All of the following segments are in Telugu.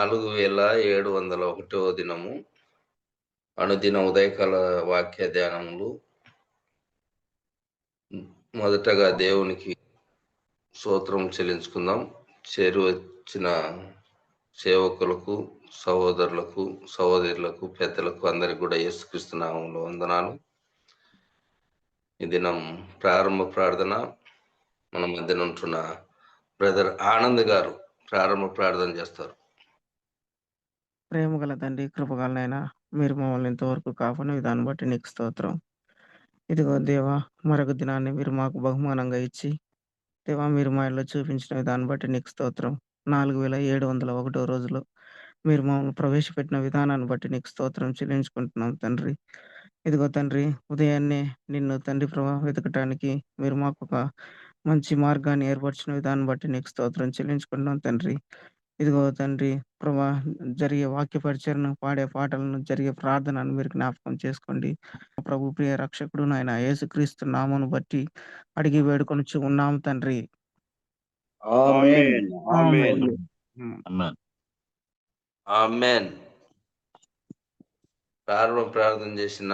4701 దినము అనుదిన ఉదయకాల వాక్య ధ్యానములు. మొదటగా దేవునికి స్తోత్రం చెల్లించుకుందాం. చేరువచ్చిన సేవకులకు, సహోదరులకు, సహోదరులకు, పెద్దలకు అందరికి కూడా యేసుక్రీస్తు నామములో వందనాలు. ఈ దినం ప్రారంభ ప్రార్థన మన మధ్యన ఉంటున్న బ్రదర్ ఆనంద్ గారు ప్రారంభ ప్రార్థన చేస్తారు. ప్రేమ గల తండ్రి, కృపగలనైనా మీరు మమ్మల్ని ఇంతవరకు కాపాడిన విధాన్ని బట్టి నీకు స్తోత్రం. ఇదిగో దేవా, మరొక దినాన్ని మీరు మాకు బహుమానంగా ఇచ్చి, దేవా మీరు మా ఇళ్ళలో చూపించిన విధాన్ని బట్టి నీకు స్తోత్రం. 4701 రోజులో మీరు మమ్మల్ని ప్రవేశపెట్టిన విధానాన్ని బట్టి నీకు స్తోత్రం చెల్లించుకుంటున్నాం తండ్రి. ఇదిగో తండ్రి, ఉదయాన్నే నిన్ను తండ్రి ప్రభా వెతకటానికి మీరు మాకు ఒక మంచి మార్గాన్ని ఏర్పరిచిన విధాన్ని బట్టి నీకు స్తోత్రం చెల్లించుకుంటున్నాం తండ్రి. ఇదిగో తండ్రి ప్రభా, జరిగే వాక్య పరిచరణ, పాడే పాటలను, జరిగే ప్రార్థనను మీరు జ్ఞాపకం చేసుకోండి. ప్రభు ప్రియ రక్షకుడు నాయన యేసుక్రీస్తు నామమును బట్టి అడిగి వేడుకొనుచు ఉన్నాం తండ్రి. ఆమేన్. ఆమేన్. ఆమేన్. ఆమేన్. ప్రారంభ ప్రార్థన చేసిన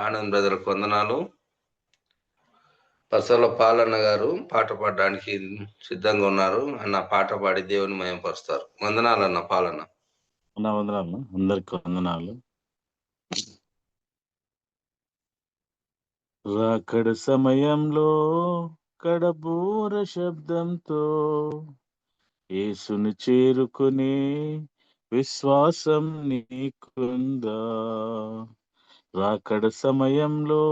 ఆనంద్ బ్రదర్కు వందనాలు. పసల పాలన్న గారు పాట పాడడానికి సిద్ధంగా ఉన్నారు. అన్న పాట పాడి దేవుని మయంపరుస్తారు. వందనాలు అన్న పాలన్న. వందనాలు అందరికి వందనాలు. రాకడ సమయంలో కడబూర శబ్దంతో యేసుని చేరుకునే విశ్వాసం నీకుందా? రాకడ సమయంలో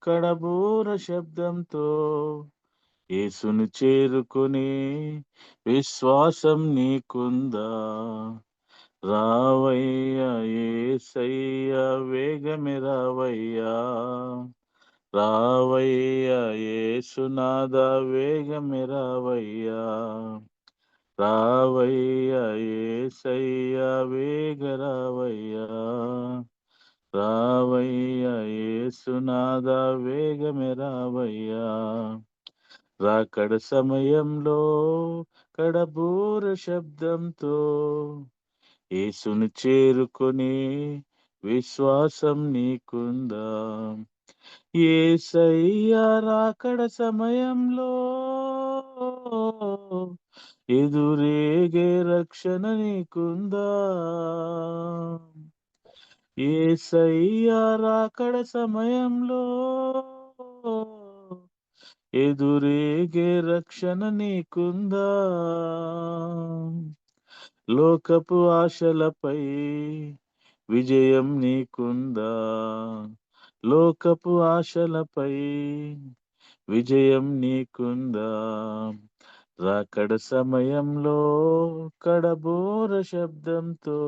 కడబూర శబ్దంతో యేసుని చేరుకునే విశ్వాసం నీకుందా? రావయ్యా యేసయ్యా, వేగమే రావయ్యా, రావయ్యా యేసునాథా, వేగమే రావయ్యా, రావయ్యా యేసయ్యా, వేగ రావయ్యా, రావయ్యా యేసునాథా, వేగమే రావయ్యా. రాకడ సమయంలో కడబూర శబ్దంతో యేసుని చేరుకునే విశ్వాసం నీకుందా? యేసయ్యా రాకడ సమయంలో ఎదురేగే రక్షణ నీకుందా? యేసయ్యా రాకడ సమయంలో ఎదురేగే రక్షణ నీకుందా? లోకపు ఆశలపై విజయం నీకుందా? లోకపు ఆశలపై విజయం నీకుందా? రాకడ సమయంలో కడబోర శబ్దంతో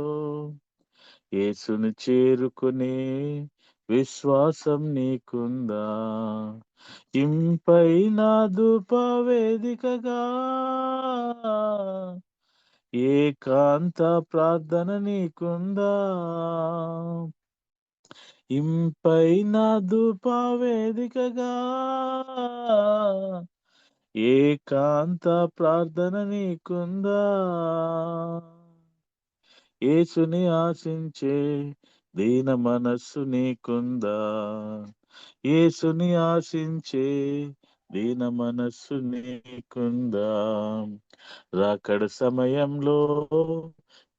యేసుని చేరుకునే విశ్వాసం నీకుందా? ఇంపైన ధూప వేదికగా ఏకాంత ప్రార్థన నీకుందా? ఇంపైన ధూప వేదికగా ఏకాంత ప్రార్థన నీకుందా? యేసుని ఆశించే దీన మనస్సు నీకుందా? యేసుని ఆశించే దీన మనస్సు నీకుందా? రాకడ సమయంలో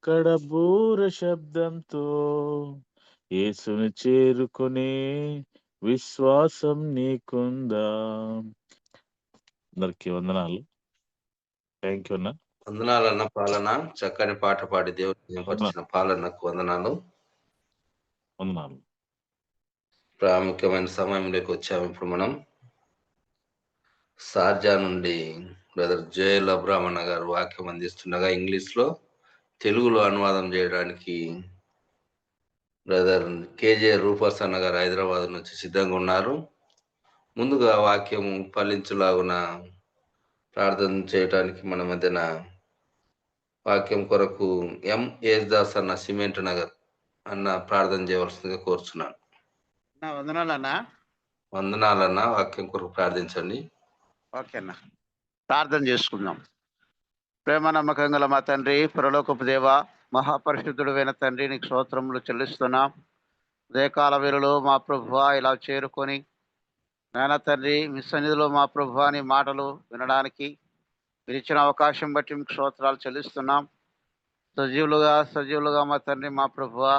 కడబూర శబ్దంతో యేసుని చేరుకునే విశ్వాసం నీకుందా? అందరికి వందనాలు. థ్యాంక్ యూ అన్న. వందనాలు అన్న పాలన. చక్కని పాట పాడి దేవుని మయంపరిచిన పాలనకు వందనాలు. వందనాలు. ప్రాముఖ్యమైన సమయంలోకి వచ్చాము. ఇప్పుడు మనం షార్జా నుండి బ్రదర్ జోయల్ అబ్రాహ్మణ గారు వాక్యం అందిస్తుండగా ఇంగ్లీష్లో తెలుగులో అనువాదం చేయడానికి బ్రదర్ కేజే రూపర్స్ అన్న గారు హైదరాబాద్ నుంచి సిద్ధంగా ఉన్నారు. ముందుగా వాక్యము ఫలించులాగున ప్రార్థన చేయడానికి మన మధ్యన వాక్యం కొరకు ఎం యేసుదాస్ అన్న సిమెంట్ నగర్ అన్న ప్రార్థన చేయవలసిందిగా కోరుచున్నాను. వందనాలన్నా. వందనాలన్న. వాక్యం కొరకు ప్రార్థించండి. ఓకే అన్న, ప్రార్థన చేసుకుందాం. ప్రేమ నమ్మకం గల మా తండ్రి, పరలోకపు దేవ, మహాపరిశుద్ధుడైన తండ్రి నీకు స్తోత్రములు చెల్లిస్తున్నాం. ఉదయకాల వేళలో మా ప్రభువా ఇలా చేరుకొని నాయన తండ్రి మీ సన్నిధిలో మా ప్రభువా నీ మాటలు వినడానికి మీరు ఇచ్చిన అవకాశం బట్టి మీకు స్తోత్రాలు చెల్లిస్తున్నాం. సజీవులుగా మా తండ్రి మా ప్రభువా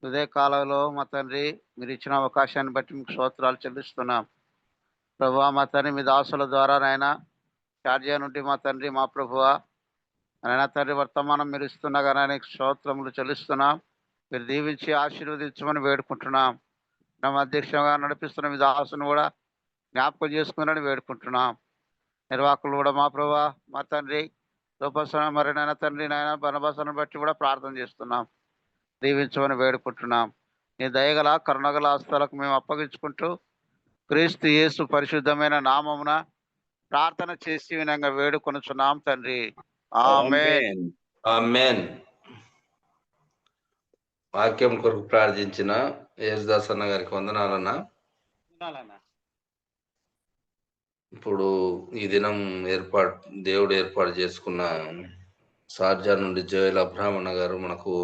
ఉదయకాలంలో మా తండ్రి మీరు ఇచ్చిన అవకాశాన్ని బట్టి మీకు స్తోత్రాలు చెల్లిస్తున్నాం. ప్రభువా మా తండ్రి మీ దాసుల ద్వారా నాయన షార్జా నుండి మా తండ్రి మా ప్రభువా నాయన తండ్రి వర్తమానం మీరు ఇస్తుండగా నాయన స్తోత్రములు చెల్లిస్తున్నాం. మీరు దీవించి ఆశీర్వదించమని వేడుకుంటున్నాం. నా అధ్యక్షంగా నడిపిస్తున్న మీ దాసును కూడా జ్ఞాపకం చేసుకున్నారని వేడుకుంటున్నాం. నిర్వాహకులు కూడా మా ప్రభువా మా తండ్రి రూపసన మరి నాయన తండ్రి నాయన బనబసను బట్టి కూడా ప్రార్థన చేస్తున్నాం. దీవించమని వేడుకుంటున్నాం. నీ దయగల కరుణగల హస్తాలకు మేము అప్పగించుకుంటూ క్రీస్తు యేసు పరిశుద్ధమైన నామమున ప్రార్థన చేసి వినంగా వేడుకొనుచున్నాం తండ్రి. ఆమేన్. ఆమేన్. వాక్యం కొరకు ప్రార్థించిన యేసుదాస్ అన్న గారికి వందనాలన్నా. ఇప్పుడు ఈ దినం దేవుడు ఏర్పాటు చేసుకున్న షార్జా నుండి జోయల్ అబ్రహాం గారు మనకు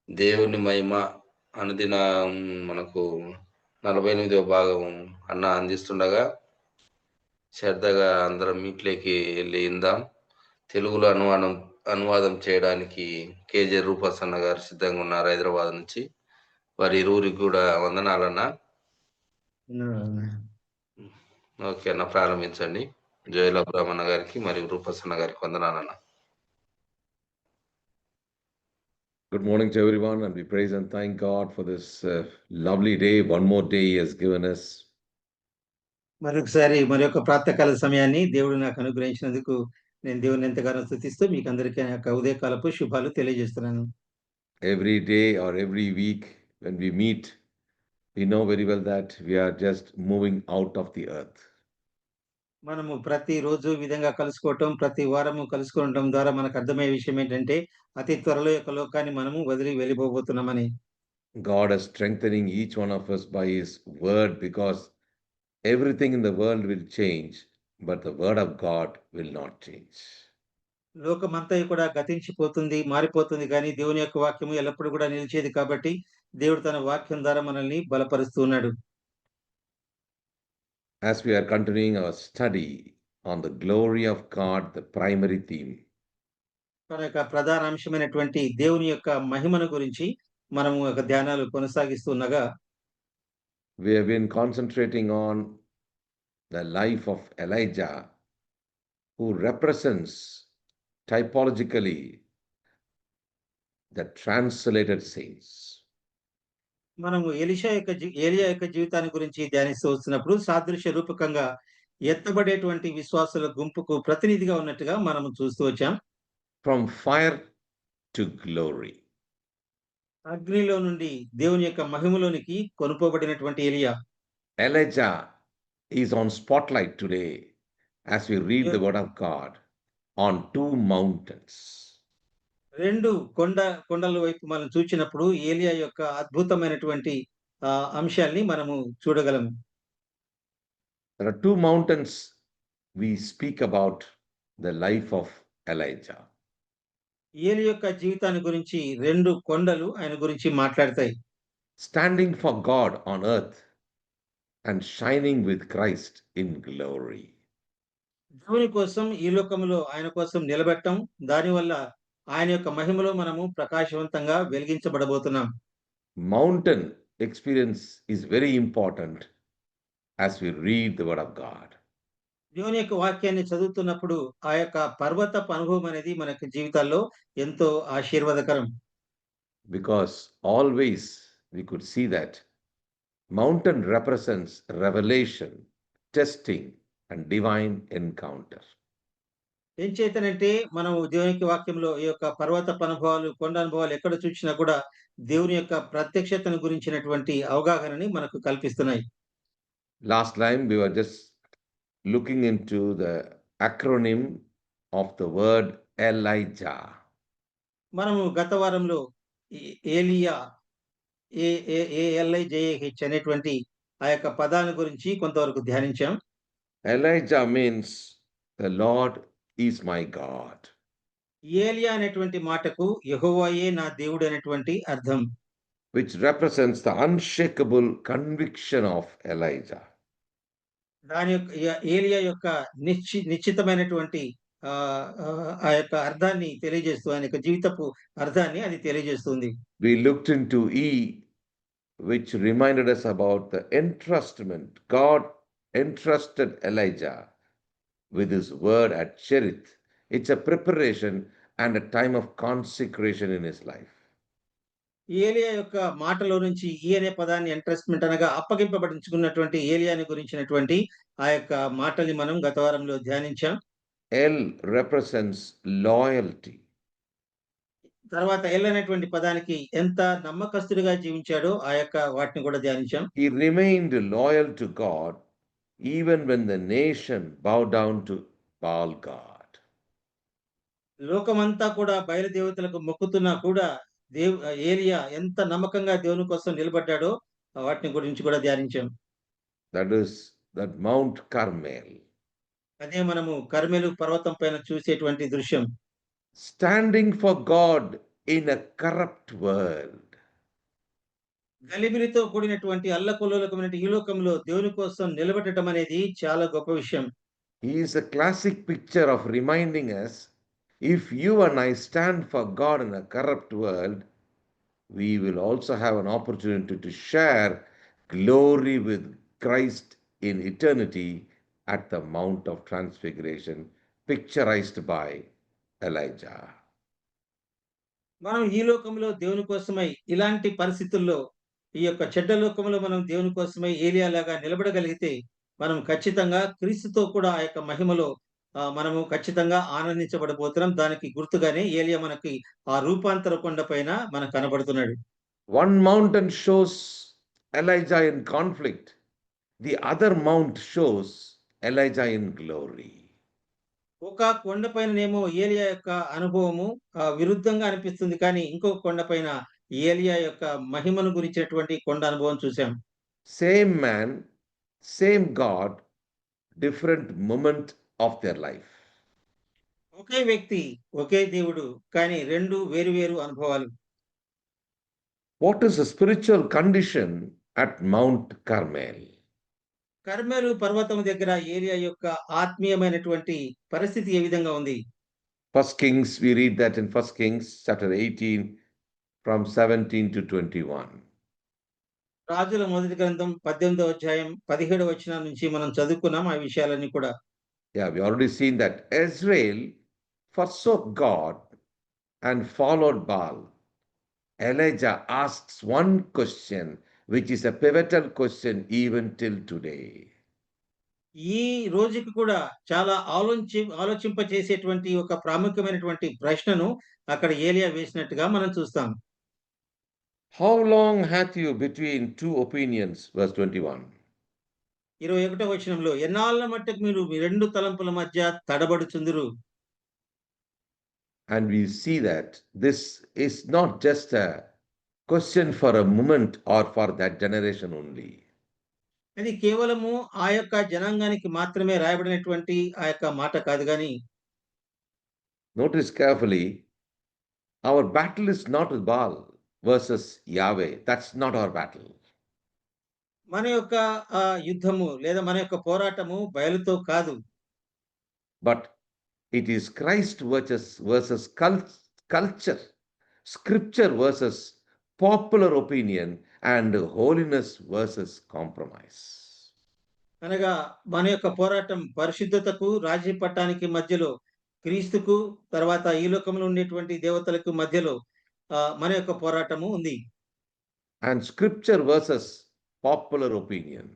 దేవుని మహిమ అనుదిన మనకు 48వ భాగం అన్న అందిస్తుండగా శ్రద్ధగా అందరం మీట్లోకి వెళ్ళి ఇందాం. తెలుగులో అనువాదం చేయడానికి కేజే రూపస్ అన్న గారు సిద్ధంగా ఉన్నారు హైదరాబాద్ నుంచి. వారి ఇరువురికి కూడా వందనాలన్నా. ఓకే అన్న, ప్రారంభించండి. జోయల్ అబ్రహాం అన్న గారికి మరియు రూపస్ అన్న గారికి వందనాలన్న. Good morning to everyone, and we praise and thank God for this lovely day. One more day He has given us. మరొకసారి మరొక ప్రాతకాల సమయాన్ని దేవుడు నాకు అనుగ్రహించినందుకు నేను దేవుని ఎంతగానో స్తుతిస్తూ మీకు అందరికీ నా యొక్క ఉదయకాలపు శుభాలు తెలియజేస్తున్నాను. Every day or every week when we meet, we know very well that we are just moving out of the earth. మనము ప్రతిరోజు ఈ విధంగా కలుసుకోవటం, ప్రతి వారము కలుసుకోవటం ద్వారా మనకు అర్థమయ్యే విషయం ఏంటంటే అతి త్వరలో యొక్క లోకాన్ని మనము వదిలి వెళ్ళిపోబోతున్నామని. God is strengthening each one of us by His word, because everything in the world will change, but the word of God will not change. లోకమంతా కూడా గతించిపోతుంది, మారిపోతుంది, కానీ దేవుని యొక్క వాక్యము ఎల్లప్పుడూ కూడా నిలిచేది. కాబట్టి దేవుడు తన వాక్యం ద్వారా మనల్ని బలపరుస్తూ ఉన్నాడు. As we are continuing our study on the glory of God, the primary theme, మన యొక్క ప్రధాన అంశమైనటువంటి దేవుని యొక్క మహిమను గురించి మనము ఒక ధ్యానాలు కొనసాగిస్తుండగా we have been concentrating on the life of Elijah, who represents typologically the translated saints. మనము ఎలియా యొక్క జీవితాన్ని గురించి ధ్యానిస్తూ వస్తున్నప్పుడు సాదృశ్య రూపకంగా ఎత్తబడేటువంటి విశ్వాసుల గుంపుకు ప్రతినిధిగా ఉన్నట్టుగా మనము చూస్తూ వచ్చాం. From fire to glory. అగ్నిలో నుండి దేవుని యొక్క మహిమలోనికి కొనుపోబడినటువంటి ఎలియా. Elijah is on spotlight today as we read the word of God on two mountains. రెండు కొండల వైపు మనం చూచినప్పుడు ఏలియా యొక్క అద్భుతమైనటువంటి అంశాల్ని మనము చూడగలము. There are two mountains we speak about the life of Elijah. ఏలి యొక్క జీవితాన్ని గురించి రెండు కొండలు ఆయన గురించి మాట్లాడతాయి. Standing for God on earth and shining with Christ in glory. దేవుని కోసం ఈ లోకంలో ఆయన కోసం నిలబెట్టం, దానివల్ల ఆయన యొక్క మహిమలో మనము ప్రకాశవంతంగా వెలిగించబడబోతున్నాం. Mountain experience is very important as we read the word of God. దేవుని యొక్క వాక్యాన్ని చదువుతున్నప్పుడు ఆ యొక్క పర్వతపు అనుభవం అనేది మన జీవితాల్లో ఎంతో ఆశీర్వాదకరం. Because always we could see that mountain represents revelation, testing, and divine encounter. ఏం చేతనంటే మనం దేవునికి వాక్యంలో ఈ యొక్క పర్వతపు అనుభవాలు, కొండ అనుభవాలు ఎక్కడ చూసినా కూడా దేవుని యొక్క ప్రత్యక్షతను గురించినటువంటి అవగాహనని మనకు కల్పిస్తున్నాయి. Last time we were just looking into the acronym of the word Elijah. మనము గత వారంలో ఏలియా ALIJAH అనేటువంటి ఆ యొక్క పదాన్ని గురించి కొంతవరకు ధ్యానించాం. Elijah means the Lord is my God. ఏలియా అనేటువంటి మాటకు యెహోవాయే నా దేవుడు అనేటువంటి అర్థం. which represents the unshakable conviction of Elijah. దాని యొక్క ఏలియా యొక్క నిశ్చితమైనటువంటి ఆ యొక్క అర్థాన్ని తెలియజేస్తూ ఆయన యొక్క జీవితపు అర్థాన్ని అది తెలియజేస్తుంది. We looked into E, which reminded us about the entrustment. God entrusted Elijah with his word at Cherith. It's a preparation and a time of consecration in his life. ఏలియా యొక్క మాటలో నుంచి ఈ అనే పదాన్ని ఎంట్రస్ట్‌మెంట్ అనగా అప్పగింపబడించుకున్నటువంటి ఏలియాని గురించినటువంటి ఆ యొక్క మాటల్ని మనం గత వారంలో ధ్యానించాం. L represents loyalty. తర్వాత ఎల్ అనేటువంటి పదానికి ఎంత నమ్మకస్తుడిగా జీవించాడో ఆ యొక్క వాటిని కూడా ధ్యానించాం. He remained loyal to God even when the nation bowed down to Baal God. లోకమంతా కూడా బయలు దేవతలకు మొక్కుతున్నా కూడా ఏలియా ఎంత నమ్మకంగా దేవుని కోసం నిలబడ్డాడో వాటిని గురించి కూడా ధ్యానించాం. That is that Mount Carmel. అదే మనము కర్మెలు పర్వతం పైన చూసేటువంటి దృశ్యం. Standing for God in a corrupt world. గలిబిలితో కూడినటువంటి అల్లకల్లోలకమైన ఈ లోకంలో దేవుని కోసం నిలబడటం అనేది చాలా గొప్ప విషయం. He is a classic picture of reminding us, if you and I stand for God in a corrupt world, we will also have an opportunity to share glory with Christ in eternity at the Mount of Transfiguration, picturized by Elijah. మనం ఈ లోకంలో దేవుని కోసమై ఇలాంటి పరిస్థితుల్లో ఈ యొక్క చెడ్డ లోకంలో మనం దేవుని కోసమై ఏలియాలాగా నిలబడగలిగితే మనం ఖచ్చితంగా క్రీస్తుతో కూడా ఆ యొక్క మహిమలో మనము ఖచ్చితంగా ఆనందించబడబోతున్నాం. దానికి గుర్తుగానే ఏలియా మనకి ఆ రూపాంతర కొండ పైన మనకు కనబడుతున్నాడు. One mountain shows Elijah in conflict. The other mount shows Elijah in glory. ఒక కొండ పైననేమో ఏలియా యొక్క అనుభవము విరుద్ధంగా అనిపిస్తుంది. కానీ ఇంకొక కొండ పైన ఏలియా యొక్క మహిమను గురించినటువంటి కొండ అనుభవం చూసాం. Same man, same God, different moment of their life. ఒకే వ్యక్తి, ఒకే దేవుడు, కానీ రెండు వేరు వేరు అనుభవాలు. What is the spiritual condition at Mount Carmel? కర్మెలు పర్వతం దగ్గర ఏలియా యొక్క ఆత్మీయమైనటువంటి పరిస్థితి ఏ విధంగా ఉంది? First Kings, we read that in First Kings chapter 18 from 17 to 21. రాజుల మొదటి గ్రంథం 18వ అధ్యాయం 17వ వచనం నుంచి మనం చదువుకున్నాం ఆ విషయాలన్నీ కూడా. Yeah, we already seen that Israel forsook God and followed Baal. Elijah asks one question, which is a pivotal question even till today. ఈ రోజుకి కూడా చాలా ఆలోచింపచేసేటువంటి ఒక ప్రాముఖ్యమైనటువంటి ప్రశ్నను అక్కడ ఏలియా వేసినట్టుగా మనం చూస్తాం. How long hath you between two opinions? Verse 21. 21వ వచనంలో ఎన్నాళ్ళ మట్టుకు మీరు మీ రెండు తలంపుల మధ్య తడబడుచుందురు. And we see that this is not just a question for a moment or for that generation only. అది కేవలము ఆ యొక్క జనాంగానికి మాత్రమే రాయబడినటువంటి ఆ యొక్క మాట కాదు గాని. Notice carefully, our battle is not with Baal versus Yahweh. That's not our battle. మన యొక్క యుద్ధము లేదా మన యొక్క పోరాటము బయలుతో కాదు. But it is Christ versus culture, scripture versus popular opinion, and holiness versus compromise. అనగా మన యొక్క పోరాటం పరిశుద్ధతకు రాజీ పట్టానికి మధ్యలో, క్రీస్తుకు తర్వాత ఈ లోకంలో ఉండేటువంటి దేవతలకు మధ్యలో మన యొక్క పోరాటము ఉంది. And scripture versus popular opinion.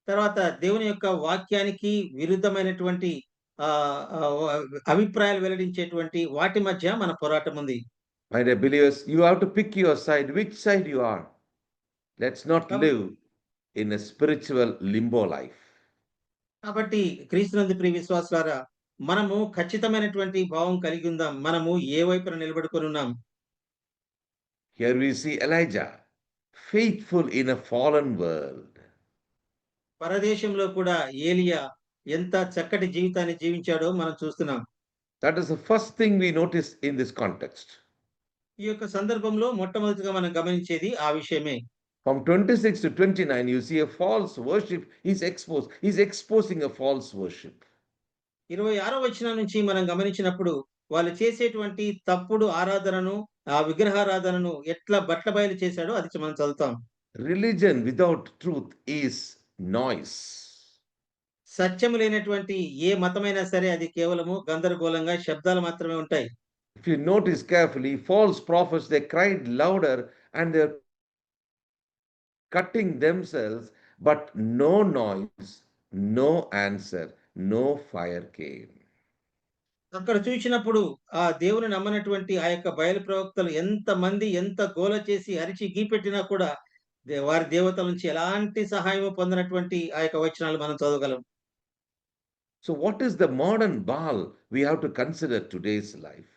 తర్వాత దేవుని యొక్క వాక్యానికి విరుద్ధమైనటువంటి అభిప్రాయాలు వెల్లడించేటువంటి వాటి మధ్య మన పోరాటం ఉంది. My dear believers, you have to pick your side, which side you are. Let's not live in a spiritual limbo life. కాబట్టి క్రీస్తునందు ప్రియ విశ్వాసులారా, మనము ఖచ్చితమైనటువంటి భావం కలిగి ఉందాం. మనము ఏ వైపున నిలబడుకొని ఉన్నాం? Here we see Elijah, faithful in a fallen world. పరదేశంలో కూడా ఏలియా ఎంత చక్కటి జీవితాన్ని జీవించాడో మనం చూస్తున్నాం. That is the first thing we notice in this context. ఈ యొక్క సందర్భంలో మొట్టమొదటిగా మనం గమనించేది ఆ విషయమే. From 26 to 29, you see a false worship is exposed. He's exposing a false worship. 26వ వచనం నుంచి మనం గమనించినప్పుడు వాళ్ళు చేసేటువంటి తప్పుడు ఆరాధనను, ఆ విగ్రహారాధనను ఎట్లా బట్టబయలు చేశాడో అది మనం చదువుతాం. Religion without truth is noise. సత్యము లేనటువంటి ఏ మతమైనా సరే అది కేవలము గందరగోళంగా శబ్దాలు మాత్రమే ఉంటాయి. If you notice carefully, false prophets, they cried louder and they're cutting themselves, but no noise, no answer, no fire came. అక్కడ చూసినప్పుడు ఆ దేవుని నమ్మనటువంటి ఆ యొక్క బయలు ప్రవక్తలు ఎంతమంది ఎంత గోల చేసి అరిచి గీపెట్టినా కూడా వారి దేవతల నుంచి ఎలాంటి సహాయం పొందినటువంటి ఆ యొక్క వచనాలు మనం చదవగలం. So what is the modern Baal we have to consider today's life?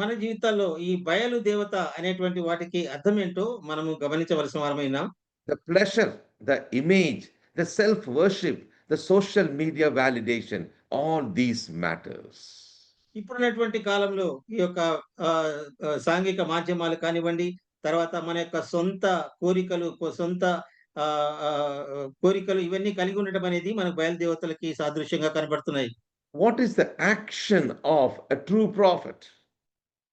మన జీవితాల్లో ఈ బయలు దేవత అనేటువంటి వాటికి అర్థం ఏంటో మనము గమనించవలసిన వారమైనా. The pleasure, the image, the self-worship, the social media validation, all these matters. ఇప్పుడున్నటువంటి కాలంలో ఈ యొక్క సాంఘిక మాధ్యమాలు కానివ్వండి, తర్వాత మన యొక్క సొంత కోరికలు, సొంత కోరికలు ఇవన్నీ కలిగి ఉండడం అనేది మనకు బయలుదేవతలకి సాదృశ్యంగా కనబడుతున్నాయి. What is the action of a true prophet?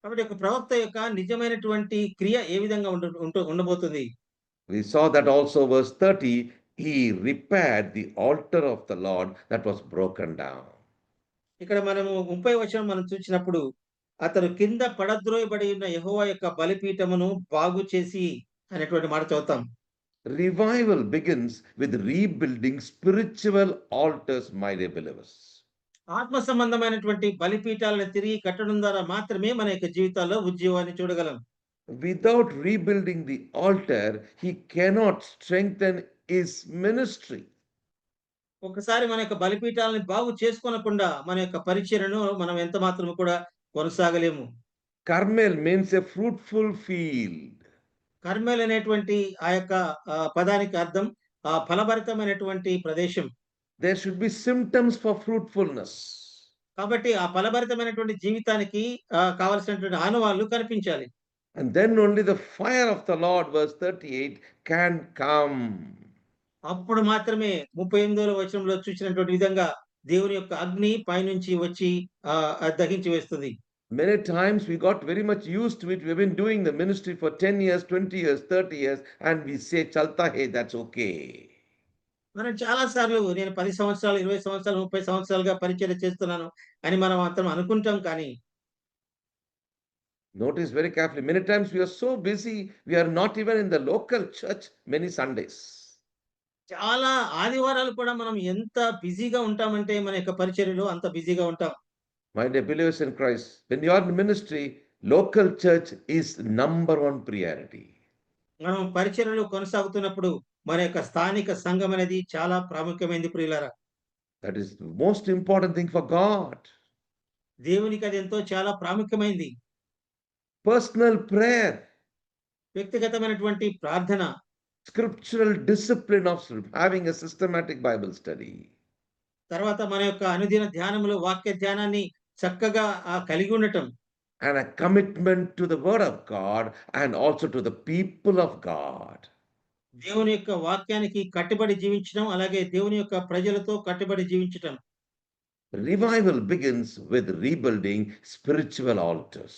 కాబట్టి ఒక ప్రవక్త యొక్క నిజమైనటువంటి క్రియ ఏ విధంగా ఉండబోతుంది? We saw that also verse 30, he repaired the altar of the Lord that was broken down. ఇక్కడ మనము 30వ వచనం మనం చూసినప్పుడు అతను కింద పడద్రోయబడి ఉన్న యెహోవా యొక్క బలిపీఠమును బాగు చేసి అనేటువంటి మాట చదువుతాం. Revival begins with rebuilding spiritual altars, my dear believers. ఆత్మ సంబంధమైనటువంటి బలిపీఠాలను తిరిగి కట్టడం ద్వారా మాత్రమే మన యొక్క జీవితాల్లో ఉజ్జీవాన్ని చూడగలం. Without rebuilding the altar, he cannot strengthen his ministry. ఒకసారి మన యొక్క బలిపీఠాలను బాగు చేసుకోనకుండా మన యొక్క పరిచర్యను మనం ఎంత మాత్రం కూడా కొనసాగలేము. Carmel means a fruitful field. Carmel అనేటువంటి ఆ యొక్క పదానికి అర్థం ఫలభరితమైనటువంటి ప్రదేశం. There should be symptoms for fruitfulness. కాబట్టి ఆ ఫలభరితమైనటువంటి జీవితానికి కావలసినటువంటి ఆనవాళ్లు కనిపించాలి. And then only the fire of the Lord, verse 38, can come. అప్పుడు మాత్రమే 38వ వచనంలో చూసినటువంటి విధంగా దేవుని యొక్క అగ్ని పైనుంచి వచ్చి దహించి వేస్తుంది. Many times we got very much used to it. We've been doing the ministry for 10 years, 20 years, 30 years, and we say, Chalta hai, that's okay. మనం చాలా సార్లు నేను 10 సంవత్సరాలు, 20 సంవత్సరాలు, 30 సంవత్సరాలుగా పరిచర్య చేస్తున్నాను అని మనం మాత్రం అనుకుంటాం. కానీ notice very carefully, many times we are so busy, we are not even in the local church many Sundays. చాలా ఆదివారాలు కూడా మనం ఎంత బిజీగా ఉంటామంటే మన యొక్క పరిచర్యలో అంత బిజీగా ఉంటాం. My dear believers in Christ, when you are in ministry, local church is number one priority. మనం పరిచర్యలో కొనసాగుతున్నప్పుడు మన యొక్క స్థానిక సంఘం అనేది చాలా ప్రాముఖ్యమైనది ప్రియులారా. That is the most important thing for God. దేవునికి అది ఎంతో చాలా ప్రాముఖ్యమైనది. Personal prayer, వ్యక్తిగతమైనటువంటి ప్రార్థన, scriptural discipline of having a systematic Bible study. తర్వాత మన యొక్క అనుదిన ధ్యానములో వాక్య ధ్యానాన్ని చక్కగా కలిగి ఉండటం. And a commitment to the word of God and also to the people of God. దేవుని యొక్క వాక్యానికి కట్టుబడి జీవించడం, అలాగే దేవుని యొక్క ప్రజలతో కట్టుబడి జీవించటం. Revival begins with rebuilding spiritual altars.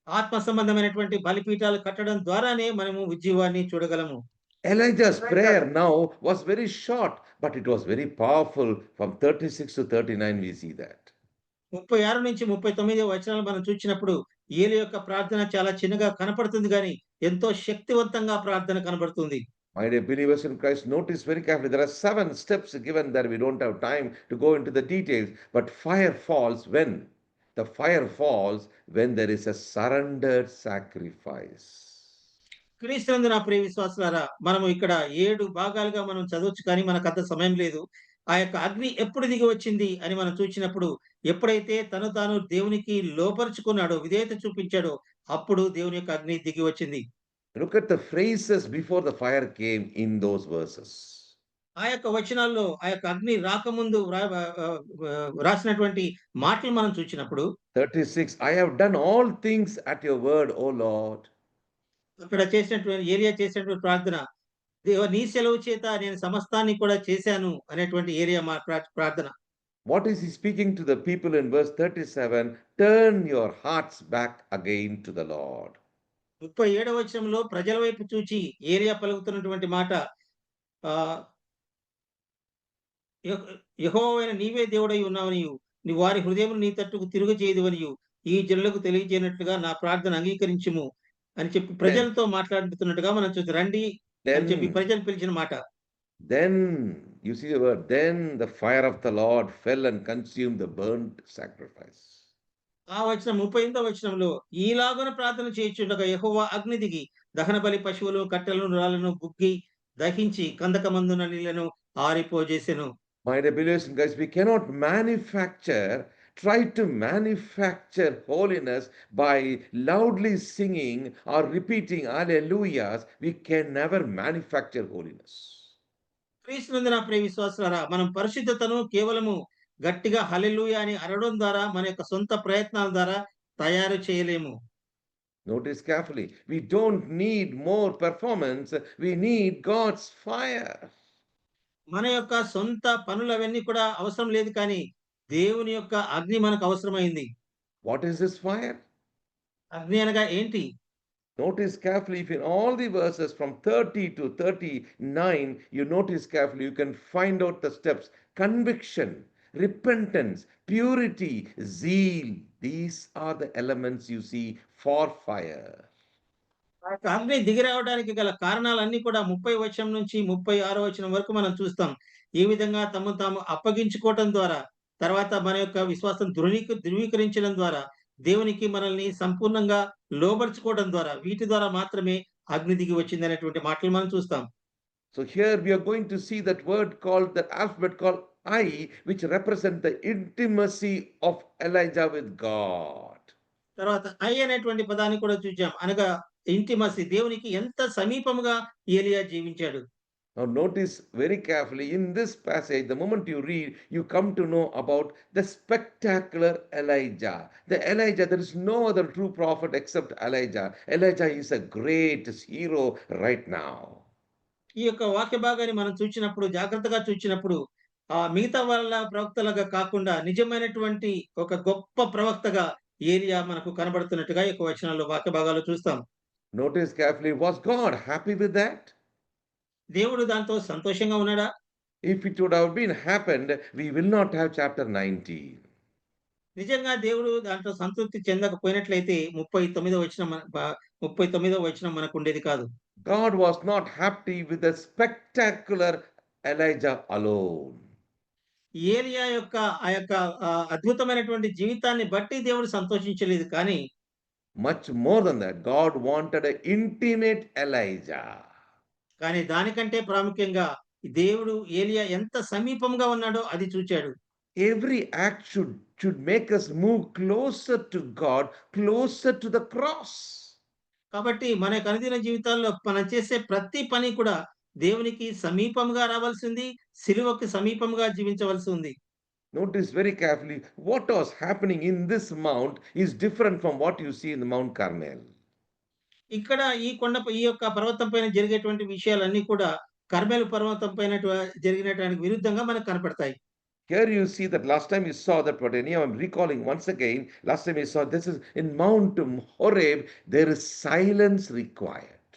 ఆత్మ సంబంధమైనటువంటి బలిపీఠాలు కట్టడం ద్వారానే మనము ఉజ్జీవాన్ని చూడగలము. Elijah's prayer now was very short, but it was very powerful. From 36 to 39 we see that. 36 నుంచి 39 వచనాలు మనం చూసినప్పుడు ఏలి యొక్క ప్రార్థన చాలా చిన్నగా కనపడుతుంది కానీ ఎంతో శక్తివంతంగా ప్రార్థన కనబడుతుంది. My dear believers in Christ, notice very carefully. There are 7 steps given there. We don't have time to go into the details. But fire falls when? The fire falls when there is a surrendered sacrifice. క్రీస్తునందు నా ప్రియ విశ్వాసులారా, మనము ఇక్కడ 7 భాగాలుగా మనం చదవచ్చు కానీ మనకు అంత సమయం లేదు. ఆ యొక్క అగ్ని ఎప్పుడు దిగి వచ్చింది అని మనం చూసినప్పుడు ఎప్పుడైతే తను తాను దేవునికి లోపరుచుకున్నాడో, విధేయత చూపించాడో అప్పుడు దేవుని యొక్క అగ్ని దిగి వచ్చింది. Look at the phrases before the fire came in those verses. ఆ ఆ యొక్క వచనాల్లో ఆ యొక్క అగ్ని రాకముందు రాసినటువంటి మాటలు మనం చూచినప్పుడు 36, I have done all things at your word, O Lord. అక్కడ చేసినటువంటి ఏలియా చేసినటువంటి ప్రార్థన, దేవా నీ సెలవు చేత నేను సమస్తాన్ని కూడా చేశాను అనేటువంటి ఏలియా ప్రార్థన. What is he speaking to the people in verse 37? Turn your hearts back again to the Lord. 37వ వచనంలో ప్రజల వైపు చూచి ఏలియా పలుకుతున్నటువంటి మాట, ఆహ్, యెహ్ యెహోవైన నీవే దేవుడై ఉన్నావనియు, నీ వారి హృదయములు నీ తట్టుకు తిరుగజేయుదువనియు, ఈ జనులకు తెలియజేయనట్లుగా నా ప్రార్థన అంగీకరించుము అని చెప్పి Then, ప్రజలతో మాట్లాడుతున్నట్టుగా మనం చూస్తాం. రండి అని చెప్పి then, ప్రజలు పిలిచిన మాట. then, you see the word, then the fire of the Lord fell and consumed the burnt sacrifice. ఆ వచనం 38వ వచనంలో ఈలాగున ప్రార్థన చేయుచుండగా యెహోవా అగ్ని దిగి దహన బలి పశువులు, కట్టెలను, రాళ్ళను బుగ్గి దహించి కందకమందున నీళ్లను ఆరిపోజేసెను. My dear believers and guys, we cannot try to manufacture holiness by loudly singing or repeating hallelujahs. We can never manufacture holiness. క్రీస్తునందు నా ప్రియ విశ్వాసులారా, మనం పరిశుద్ధతను కేవలము గట్టిగా హల్లెలూయా అని అనడం ద్వారా మన యొక్క సొంత ప్రయత్నాల ద్వారా తయారు చేయలేము. Notice carefully, we don't need more performance, we need God's fire. మన యొక్క సొంత పనులవన్నీ కూడా అవసరం లేదు కానీ, దేవుని యొక్క అగ్ని మనకు అవసరమైంది. What is this fire? అగ్ని అనగా ఏంటి? Notice carefully, if in all the verses from 30 to 39, you notice carefully, you can find out the steps: conviction, repentance, purity, zeal. These are the elements you see for fire. ఆ యొక్క అగ్ని దిగిరావడానికి గల కారణాలన్నీ కూడా 30 వచనం నుంచి 36 వచనం వరకు మనం చూస్తాం. ఈ విధంగా తమను తాము అప్పగించుకోవటం ద్వారా, తర్వాత మన యొక్క విశ్వాసం ధృవీకరించడం ద్వారా, దేవునికి మనల్ని సంపూర్ణంగా లోబరుచుకోవడం ద్వారా, వీటి ద్వారా మాత్రమే అగ్ని దిగి వచ్చిందనేటువంటి మాటలు మనం చూస్తాం. So here we are going to see that word called, that alphabet called I, which represent the intimacy of Elijah with God. తర్వాత ఐ అనేటువంటి పదాన్ని కూడా చూచాం. అనగా ఇంటిమసీ, దేవునికి ఎంత సమీపముగా ఏలియా జీవించాడు. Now notice very carefully in this passage, the moment you read, you come to know about the spectacular Elijah. The Elijah, there is no other true prophet except Elijah. Elijah is a great hero right now. ఈ యొక్క వాక్య భాగాన్ని మనం చూచినప్పుడు, జాగ్రత్తగా చూచినప్పుడు, మిగతా వాళ్ళ ప్రవక్తలుగా కాకుండా నిజమైనటువంటి ఒక గొప్ప ప్రవక్తగా ఏలియా మనకు కనబడుతున్నట్టుగా ఈ యొక్క వచనాల్లో వాక్య భాగాల్లో చూస్తాం. Notice carefully, was God happy with that? దేవుడు దాంతో సంతోషంగా ఉన్నాడా? If it would have been happened, we will not have chapter 19. నిజంగా దేవుడు దాంట్లో సంతృప్తి చెందకపోయినట్లయితే 39వ వచనం మనకు ఉండేది కాదు. God was not happy with the spectacular Elijah alone. ఏలియా యొక్క ఆ యొక్క అద్భుతమైనటువంటి జీవితాన్ని బట్టి దేవుడు సంతోషించలేదు కానీ, Much more than that, God wanted an intimate Elijah. కానీ దానికంటే ప్రాముఖ్యంగా దేవుడు ఏలియా ఎంత సమీపంగా ఉన్నాడో అది చూచాడు. Every act should make us move closer to God, closer to the cross. కాబట్టి మన యొక్క అనుదిన జీవితాల్లో మనం చేసే ప్రతి పని కూడా దేవునికి సమీపంగా రావాల్సింది, సిలువకి సమీపంగా జీవించవలసి ఉంది. Notice very carefully, what was happening in this mount is different from what you see in the Mount Carmel. ఇక్కడ ఈ యొక్క పర్వతం పైన జరిగేటువంటి విషయాలన్నీ కూడా కర్మెలు పర్వతం పైన జరిగినటువంటి విరుద్ధంగా మనకు కనపడతాయి. Here you see that last time you saw that, but anyhow I'm recalling once again, last time you saw this is in Mount Horeb, there is silence required.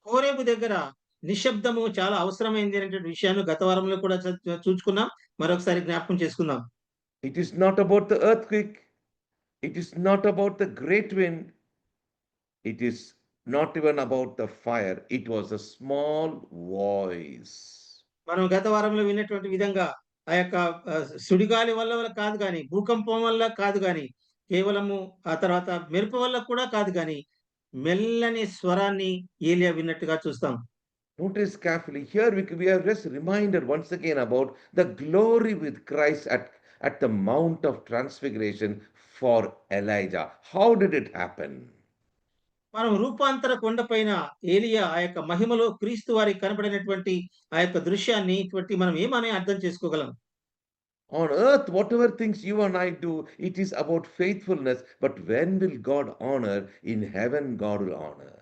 Horeb దగ్గర నిశ్శబ్దము చాలా అవసరమైంది అనేటువంటి విషయాన్ని గత వారంలో కూడా చూసుకున్నాం. మరొకసారి జ్ఞాపకం చేసుకుందాం. It is not about the earthquake. It is not about the great wind. It is not even about the fire. It was a small voice. మనం గత వారంలో విన్నటువంటి విధంగా ఆ యొక్క సుడిగాలి వల్ల కాదు గాని, భూకంపం వల్ల కాదు గాని, కేవలము ఆ తర్వాత మెరుపు వల్ల కూడా కాదు గాని, మెల్లని స్వరాన్ని ఏలియా విన్నట్టుగా చూస్తాం. Notice carefully, here we are just reminded once again about the glory with Christ at the Mount of Transfiguration for Elijah. How did it happen? మనం రూపాంతర కొండపైన ఏలియా ఆ యొక్క మహిమలో క్రీస్తు వారికి కనపడినటువంటి ఆ యొక్క దృశ్యాన్ని ఇటువంటి మనం ఏమని అర్థం చేసుకోగలం? On earth, whatever things you and I do, it is about faithfulness. But when will God honor? In heaven, God will honor.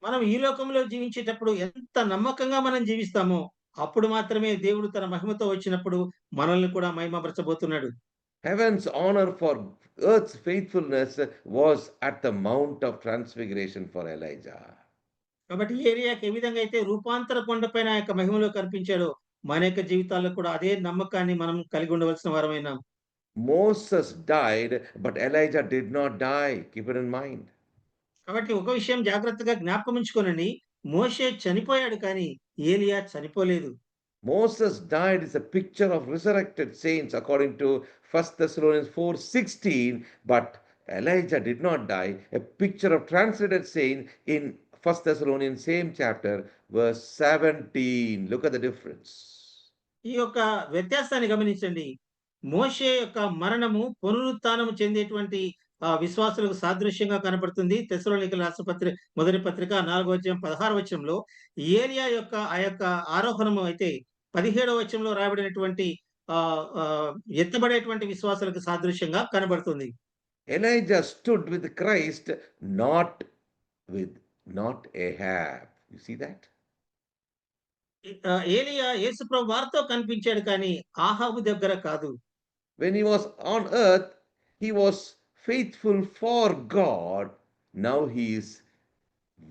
మనం ఈ లోకంలో జీవించేటప్పుడు ఎంత నమ్మకంగా మనం జీవిస్తామో, అప్పుడు మాత్రమే దేవుడు తన మహిమతో వచ్చినప్పుడు మనల్ని కూడా మహిమపరచబోతున్నాడు. Heaven's honor for earth's faithfulness was at the Mount of Transfiguration for Elijah. కాబట్టి ఏలియాకి ఏ విధంగా అయితే రూపాంతర కొండపైన ఆ యొక్క మహిమలో కనిపించాడో, మన యొక్క జీవితాల్లో కూడా అదే నమ్మకాన్ని మనం కలిగి ఉండవలసిన వారమైనాం. Moses died, but Elijah did not die. Keep it in mind. కాబట్టి ఒక విషయం జాగ్రత్తగా జ్ఞాపకం ఉంచుకోనండి. మోషే చనిపోయాడు కానీ ఏలియా చనిపోలేదు. Moses died is a picture of resurrected saints according to 1 Thessalonians 4:16, but Elijah did not die, a picture of translated saint in 1 Thessalonians same chapter verse 17. Look at the difference. ఈ యొక్క వ్యత్యాసాన్ని గమనించండి. మోషే యొక్క మరణము పునరుత్థానము చెందేటువంటి విశ్వాసులకు సాదృశ్యంగా కనపడుతుంది. తెస్సలోనికీయులకు రాసిన మొదటి పత్రిక 4వ అధ్యాయం 16వ వచనంలో. ఏలియా యొక్క ఆ యొక్క ఆరోహణము అయితే 17వ వచనంలో రాయబడినటువంటి ఆహ్, ఆహ్, ఎత్తబడేటువంటి విశ్వాసులకు సాదృశ్యంగా కనబడుతుంది. Elijah stood with Christ, not with not Ahab. You see that? ఏలియా యేసుప్రభు వారితో కనిపించాడు కానీ ఆహాబు దగ్గర కాదు. When he was on earth, he was faithful for God. Now he is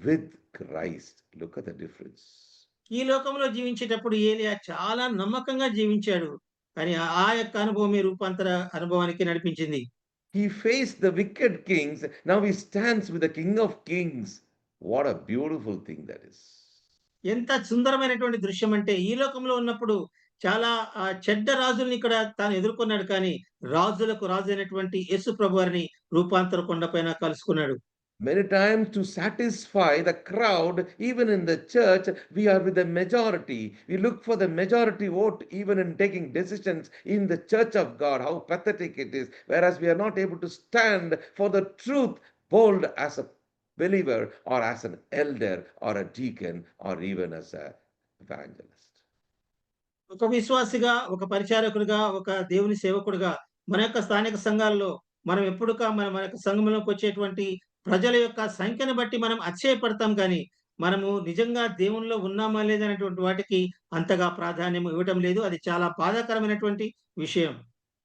with Christ. Look at the difference. ఈ లోకంలో జీవించేటప్పుడు ఏలియా చాలా నమ్మకంగా జీవించాడు. కానీ ఆ యొక్క అనుభవమే రూపాంతర అనుభవానికి నడిపించింది. He faced the wicked kings. Now he stands with the King of Kings. What a beautiful thing that is. ఎంత సుందరమైనటువంటి దృశ్యం అంటే ఈ లోకంలో ఉన్నప్పుడు చాలా చెడ్డ రాజుల్ని ఇక్కడ తాను ఎదుర్కొన్నాడు కానీ రాజులకు రాజు అయినటువంటి యేసు ప్రభువారిని రూపాంతర కొండపైన కలుసుకున్నాడు. Many times, to satisfy the crowd, even in the church, we are with the majority. We look for the majority vote, even in taking decisions in the church of God. How pathetic it is. Whereas we are not able to stand for the truth, bold as a believer, or as an elder, or a deacon, or even as a evangelist. ఒక విశ్వాసిగా, ఒక పరిచారకుడిగా, ఒక దేవుని సేవకుడిగా మన యొక్క స్థానిక సంఘాల్లో మనం మన యొక్క సంఘంలోకి వచ్చేటువంటి ప్రజల యొక్క సంఖ్యను బట్టి మనం అతిశయపడతాం కానీ, మనము నిజంగా దేవునిలో ఉన్నామా లేదనేటువంటి వాటికి అంతగా ప్రాధాన్యం ఇవ్వటం లేదు. అది చాలా బాధాకరమైనటువంటి విషయం.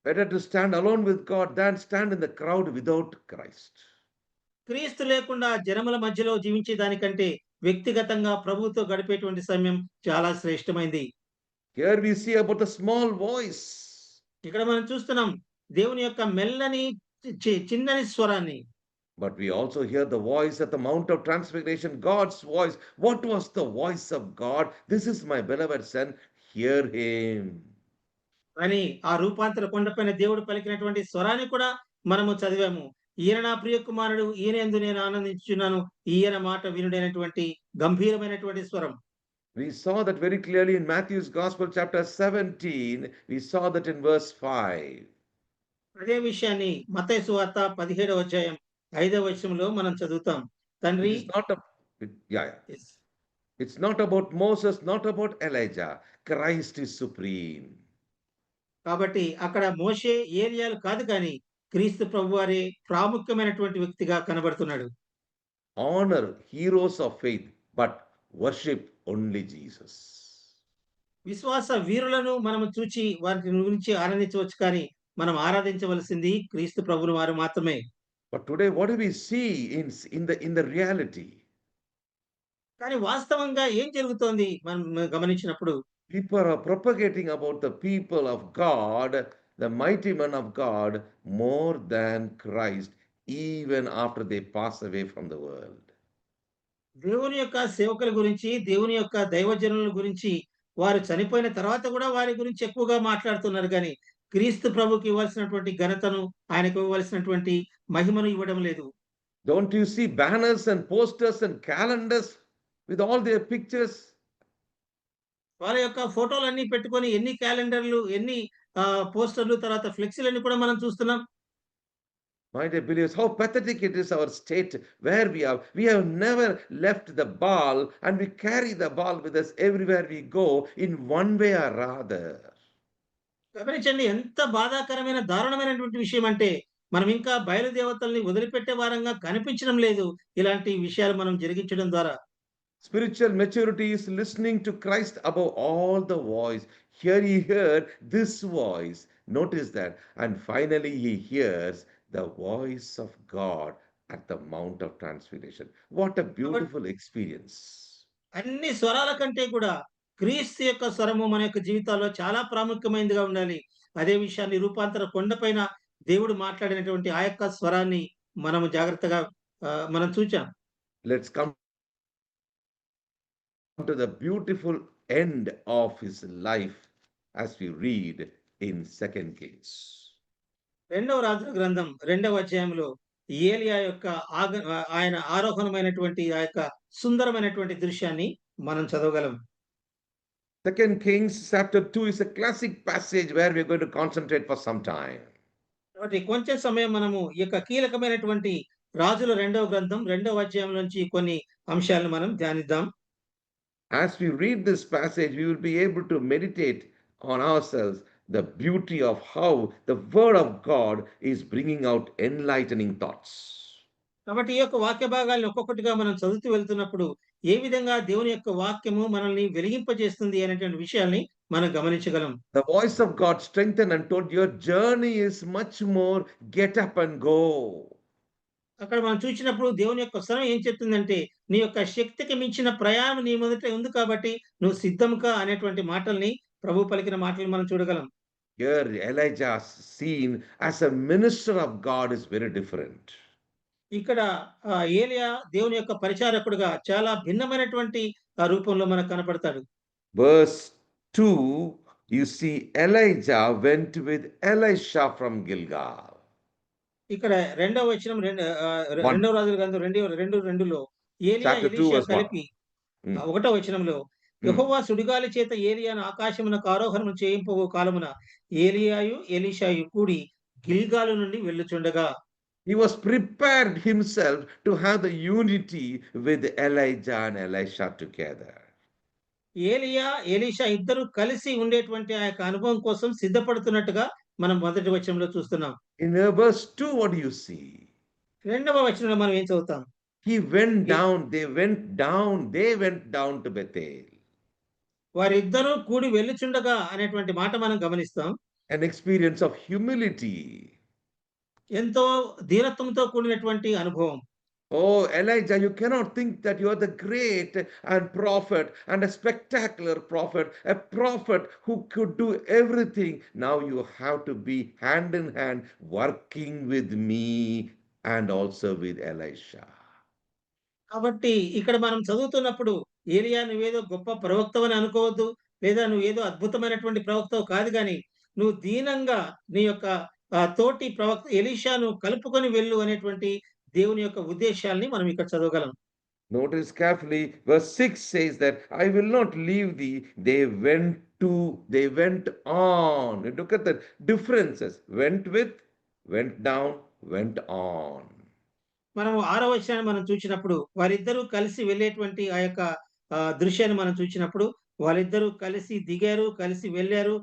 Better to stand alone with God than stand in the crowd without Christ. క్రీస్తు లేకుండా జనముల మధ్యలో జీవించే దానికంటే వ్యక్తిగతంగా ప్రభువుతో గడిపేటువంటి సమయం చాలా శ్రేష్టమైంది. Here we see about the small voice. ఇక్కడ మనం చూస్తున్నాం దేవుని యొక్క మెల్లని చిన్నని స్వరాన్ని. But we also hear the voice at the Mount of Transfiguration, God's voice. What was the voice of God? This is my beloved Son, hear him. అని ఆ రూపాంతర కొండపైన దేవుడు పలికినటువంటి స్వరాన్ని కూడా మనము చదివాము. ఈయన నా ప్రియ కుమారుడు, ఈయన యందు నేను ఆనందించుచున్నాను, ఈయన మాట వినుడైనటువంటి గంభీరమైనటువంటి స్వరం. We saw that very clearly in Matthew's Gospel, chapter 17. We saw that in verse 5. అదే విషయాన్ని మత్తయి సువార్త 17వ అధ్యాయం 5వ వచనంలో మనం చదువుతాం. తండ్రి It's not a, it's not about Moses, not about Elijah. Christ is supreme. కాబట్టి అక్కడ మోషే, ఏలియాలు కాదు కానీ క్రీస్తు ప్రభువారే ప్రాముఖ్యమైనటువంటి వ్యక్తిగా కనబడుతున్నాడు. Honor heroes of faith, but worship only Jesus. విశ్వాస వీరులను మనము చూచి వారి గురించి ఆనందించవచ్చు కానీ మనం ఆరాధించవలసింది క్రీస్తు ప్రభువుని వారు మాత్రమే. But today, what do we see in the reality? కానీ వాస్తవంగా ఏం జరుగుతోంది మనం గమనించినప్పుడు People are propagating about the people of God, the mighty men of God, more than Christ, even after they pass away from the world. దేవుని యొక్క సేవకుల గురించి, దేవుని యొక్క దైవజనుల గురించి వారు చనిపోయిన తర్వాత కూడా వారి గురించి ఎక్కువగా మాట్లాడుతున్నారు గానీ, క్రీస్తు ప్రభువుకి ఇవ్వాల్సినటువంటి ఘనతను, ఆయనకు ఇవ్వాల్సినటువంటి మహిమను ఇవ్వడం లేదు. Don't you see banners and posters and calendars with all their pictures? వాళ్ళ యొక్క ఫోటోలన్నీ పెట్టుకొని ఎన్ని క్యాలెండర్లు, ఎన్ని పోస్టర్లు, తర్వాత ఫ్లెక్సీలన్నీ కూడా మనం చూస్తున్నాం. My dear believers, how pathetic it is our state where we have never left the ball and we carry the ball with us everywhere we go in one way or other. గమనించండి ఎంత బాధాకరమైన, దారుణమైనటువంటి విషయం అంటే, మనం ఇంకా బయలుదేవతల్ని వదిలిపెట్టే వారంగా కనిపించడం లేదు. ఇలాంటి విషయాలు మనం జరిగించడం ద్వారా. Spiritual maturity is listening to Christ above all the voice. Here he heard this voice. Notice that. And finally he hears the voice of God at the Mount of Transfiguration. What a కాబట్టి beautiful experience. అన్ని స్వరాల కంటే కూడా క్రీస్తు యొక్క స్వరము మన యొక్క జీవితాల్లో చాలా ప్రాముఖ్యమైనదిగా ఉండాలి. అదే విషయాన్ని రూపాంతర కొండపైన దేవుడు మాట్లాడినటువంటి ఆ యొక్క స్వరాన్ని మనము జాగ్రత్తగా మనం చూచాం. Let's come to the beautiful end of his life as we read in 2 Kings. రెండవ రాజుల గ్రంథం 2వ అధ్యాయంలో ఏలియా యొక్క ఆయన ఆరోహణమైనటువంటి ఆ యొక్క సుందరమైనటువంటి దృశ్యాన్ని మనం చదవగలం. 2 Kings chapter 2 is a classic passage where we're going to concentrate for some time. కాబట్టి కొంచెం సమయం మనము ఈ యొక్క కీలకమైనటువంటి రాజుల 2వ గ్రంథం 2వ అధ్యాయం నుంచి కొన్ని అంశాలను మనం ధ్యానిద్దాం. As we read this passage, we will be able to meditate on ourselves the beauty of how the Word of God is bringing out enlightening thoughts. కాబట్టి ఈ యొక్క వాక్య భాగాలను ఒక్కొక్కటిగా మనం చదువుతూ వెళ్తున్నప్పుడు ఏ విధంగా దేవుని యొక్క వాక్యము మనల్ని వెలిగింపజేస్తుంది అనేటువంటి విషయాల్ని మనం గమనించగలం. The voice of God strengthened and told, your journey is much more, get up and go. అక్కడ మనం చూసినప్పుడు దేవుని యొక్క స్వరం ఏం చెప్తుందంటే, నీ యొక్క శక్తికి మించిన ప్రయాణం నీ మొదట ఉంది కాబట్టి నువ్వు సిద్ధంకా అనేటువంటి మాటల్ని ప్రభు పలికిన మాటలు మనం చూడగలం. Here Elijah's scene as a minister of God is very different. ఇక్కడ ఏలియా దేవుని యొక్క పరిచారకుడుగా చాలా భిన్నమైనటువంటి రూపంలో మనకు కనపడతాడు. Verse 2, you see Elijah went with Elisha from Gilgal. ఇక్కడ రెండవ వచనం రెండవ రాజుల గ్రంథం 2:2లో ఏలియా Chapter 2 ఎలీషా verse 1. కలిపి Hmm. 1వ వచనంలో యెహోవా సుడిగాలి చేత ఏలియాను ఆకాశమునకు ఆరోహణం చేయింపవు కాలమున ఏలియాయు ఎలీషాయు కూడి గిల్గాలు నుండి వెళ్ళుచుండగా. He was prepared himself to have the unity with Elijah and Elisha together. ఏలియా ఎలీషా ఇద్దరు కలిసి ఉండేటువంటి ఆ యొక్క అనుభవం కోసం సిద్ధపడుతున్నట్టుగా మనం మొదటి వచనంలో చూస్తున్నాం. In verse 2, what do you see? రెండవ వచనంలో మనం ఏం చదువుతాం? He went down, they went down to Bethel. వారిద్దరూ కూడి వెళ్ళుచుండగా అనేటువంటి మాట మనం గమనిస్తాం. An experience of humility. ఎంతో దీనత్వంతో కూడినటువంటి అనుభవం. Oh, Elijah, you cannot think that you are the great and prophet and a spectacular prophet, a prophet who could do everything. Now you have to be hand in hand working with me and also with Elisha. కాబట్టి ఇక్కడ మనం చదువుతున్నప్పుడు ఏలియా నువ్వేదో గొప్ప ప్రవక్తవని అనుకోవద్దు, లేదా నువ్వేదో అద్భుతమైనటువంటి ప్రవక్తవు కాదు గాని, నువ్వు దీనంగా నీ యొక్క తోటి ప్రవక్త ఎలీషాను కలుపుకొని వెళ్ళు అనేటువంటి దేవుని యొక్క ఉద్దేశాల్ని మనం ఇక్కడ చదవగలం. Notice carefully, verse 6 says that I will not leave thee. They went on. Look at the differences. Went with, went down, went on. మనం 6వ వచనాన్ని మనం చూసినప్పుడు వారిద్దరూ కలిసి వెళ్ళేటువంటి ఆ యొక్క దృశ్యాన్ని మనం చూసినప్పుడు వాళ్ళిద్దరూ కలిసి దిగారు, కలిసి వెళ్ళారు.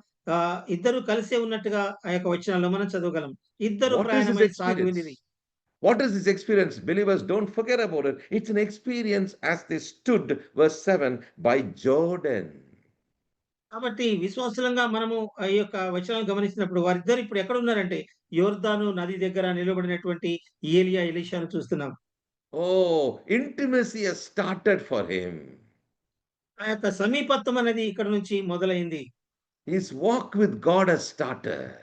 ఇద్దరు కలిసే ఉన్నట్టుగా ఆ యొక్క వచనాల్లో మనం చదవగలం. ఇద్దరు ప్రయాణమై సాగి వెళ్ళిరి. What is this experience? Believers, don't forget about it. It's an experience as they stood, verse 7, by Jordan. కాబట్టి విశ్వాసులంగా మనము ఈ యొక్క వచనాలను గమనించినప్పుడు వారిద్దరు ఇప్పుడు ఎక్కడ ఉన్నారంటే యోర్దాను నది దగ్గర నిలబడినటువంటి ఏలియా ఎలీషాను చూస్తున్నాం. Oh, intimacy has started for him. ఆ యొక్క సమీపత్వం అనేది ఇక్కడ నుంచి మొదలైంది. His walk with God has started.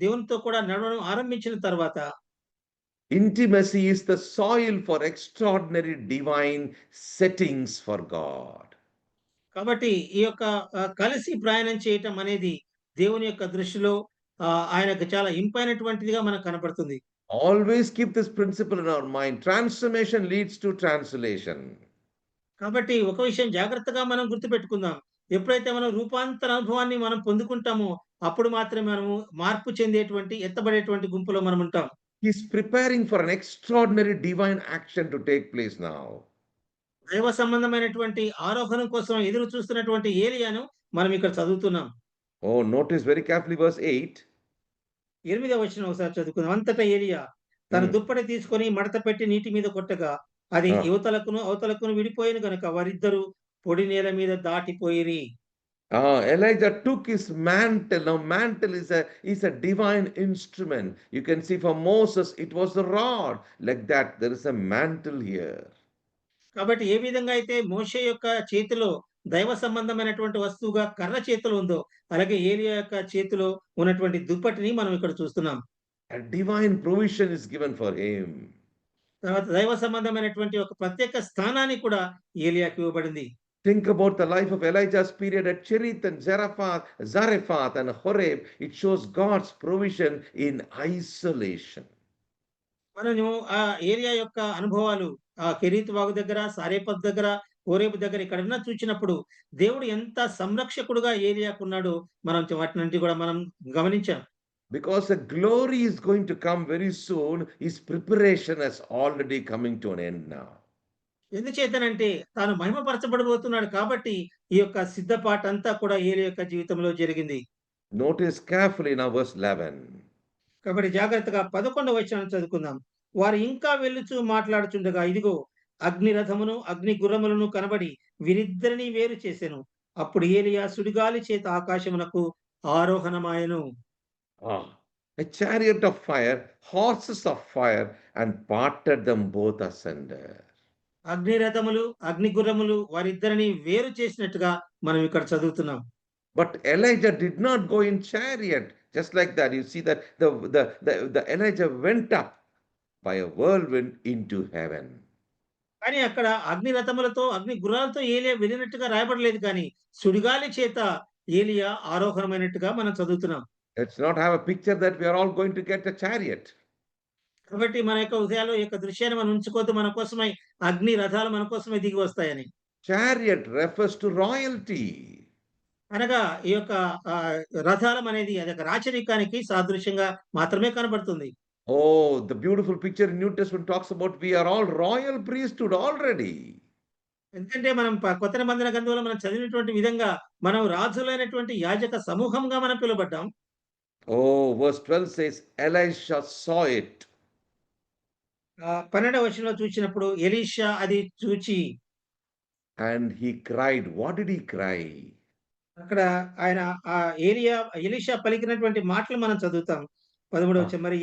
దేవునితో కూడా నడవడం ఆరంభించిన తర్వాత Intimacy is the soil for extraordinary divine settings for God. కాబట్టి ఈ యొక్క కలిసి ప్రయాణం చేయటం అనేది దేవుని యొక్క దృష్టిలో ఆయనకు చాలా ఇంపైనటువంటిదిగా మనకు కనపడుతుంది. Always keep this principle in our mind. Transformation leads to translation. కాబట్టి ఒక విషయం జాగ్రత్తగా మనం గుర్తుపెట్టుకుందాం. ఎప్పుడైతే మనం రూపాంతర అనుభవాన్ని మనం పొందుకుంటామో అప్పుడు మాత్రమే మనము మార్పు చెందేటువంటి, ఎత్తబడేటువంటి గుంపులో మనం ఉంటాం. He's preparing for an extraordinary divine action to take place now. దైవ సంబంధమైనటువంటి ఆరోహణం కోసం ఎదురు చూస్తున్నటువంటి ఏలియాను మనం ఇక్కడ చదువుతున్నాం. Oh, notice very carefully verse 8. 8వ వచనం ఒకసారి చదువుకుందాం. అంతటా ఏలియా తన Hmm. దుప్పటి తీసుకొని మడత పెట్టి నీటి మీద కొట్టగా అది Ah. యువతలకును అవతలకును విడిపోయిన గనుక వారిద్దరూ పొడి నేల మీద దాటిపోయిరి. Elijah took his mantle. Now, mantle is a divine instrument. You can see for Moses, it was the rod. Like that, there is a mantle here. కాబట్టి ఏ విధంగా అయితే మోషే యొక్క చేతిలో దైవ సంబంధమైనటువంటి వస్తువుగా కర్ర చేతిలో ఉందో, అలాగే ఏలియా యొక్క చేతిలో ఉన్నటువంటి దుప్పటిని మనం ఇక్కడ చూస్తున్నాం. A divine provision is given for him. తర్వాత దైవ సంబంధమైనటువంటి ఒక ప్రత్యేక స్థానాన్ని కూడా ఏలియాకి ఇవ్వబడింది. Think about the life of Elijah's period at Cherith and Zarephath and Horeb. It shows God's provision in isolation. మనము ఆ ఏలియా యొక్క అనుభవాలు ఆ కెరీత్ వాగు దగ్గర, సారేపత్ దగ్గర, హోరేబు దగ్గర ఇక్కడన్నా చూచినప్పుడు దేవుడు ఎంత సంరక్షకుడుగా ఏలియాకున్నాడో మనం వాటినంటి కూడా మనం గమనించాం. Because the glory is going to come very soon, his preparation is already coming to an end now. ఎందుచేతనంటే తాను మహిమపరచబడబోతున్నాడు కాబట్టి ఈ యొక్క సిద్ధపాటు అంతా కూడా ఏలియా యొక్క జీవితంలో జరిగింది. Notice carefully now verse 11. కాబట్టి జాగ్రత్తగా 11వ వచనం చదువుకుందాం. వారు ఇంకా వెళ్ళుచు మాట్లాడుచుండగా ఇదిగో అగ్ని రథమును అగ్ని గుర్రములను కనబడి వీరిద్దరిని వేరు చేసెను. అప్పుడు ఏలియా సుడిగాలి చేత ఆకాశమునకు ఆరోహణమాయెను. A chariot of fire, horses of fire, and parted them both asunder. అగ్ని రథములు అగ్ని గుర్రములు వారిద్దరిని వేరు చేసినట్టుగా మనం ఇక్కడ చదువుతున్నాం. But Elijah did not go in chariot. Just like that, you see that the Elijah went up by a whirlwind into heaven. కానీ అక్కడ అగ్ని రథములతో అగ్ని గుర్రాలతో ఏలియా వెళ్ళినట్టుగా రాయబడలేదు, కానీ సుడిగాలి చేత ఏలియా ఆరోహణమైనట్టుగా మనం చదువుతున్నాం. Let's not have a picture that we are all going to get a chariot. కాబట్టి మన యొక్క హృదయాల్లో ఈ యొక్క దృశ్యాన్ని మనం ఉంచుకోవద్దు, మన కోసమై అగ్ని రథాలు మన కోసమే దిగి వస్తాయని. Chariot refers to royalty. అనగా ఈ యొక్క రథాలం అనేది అది ఒక రాచరికానికి సాదృశ్యంగా మాత్రమే కనబడుతుంది. Oh, the beautiful picture in New Testament talks about we are all royal priesthood already. ఎందుకంటే మనం కొత్త నిబంధన గ్రంథంలో మనం చదివినటువంటి విధంగా మనం రాజులైనటువంటి యాజక సమూహంగా మనం పిలువబడ్డాం. Oh, verse 12 says, Elisha saw it. 12వ వచనంలో చూసినప్పుడు ఎలీషా అది చూచి And he cried. What did he cry? అక్కడ ఆయన ఆ ఎలీషా పలికినటువంటి మాటలు మనం చదువుతాం. 13వ వచనం. మరి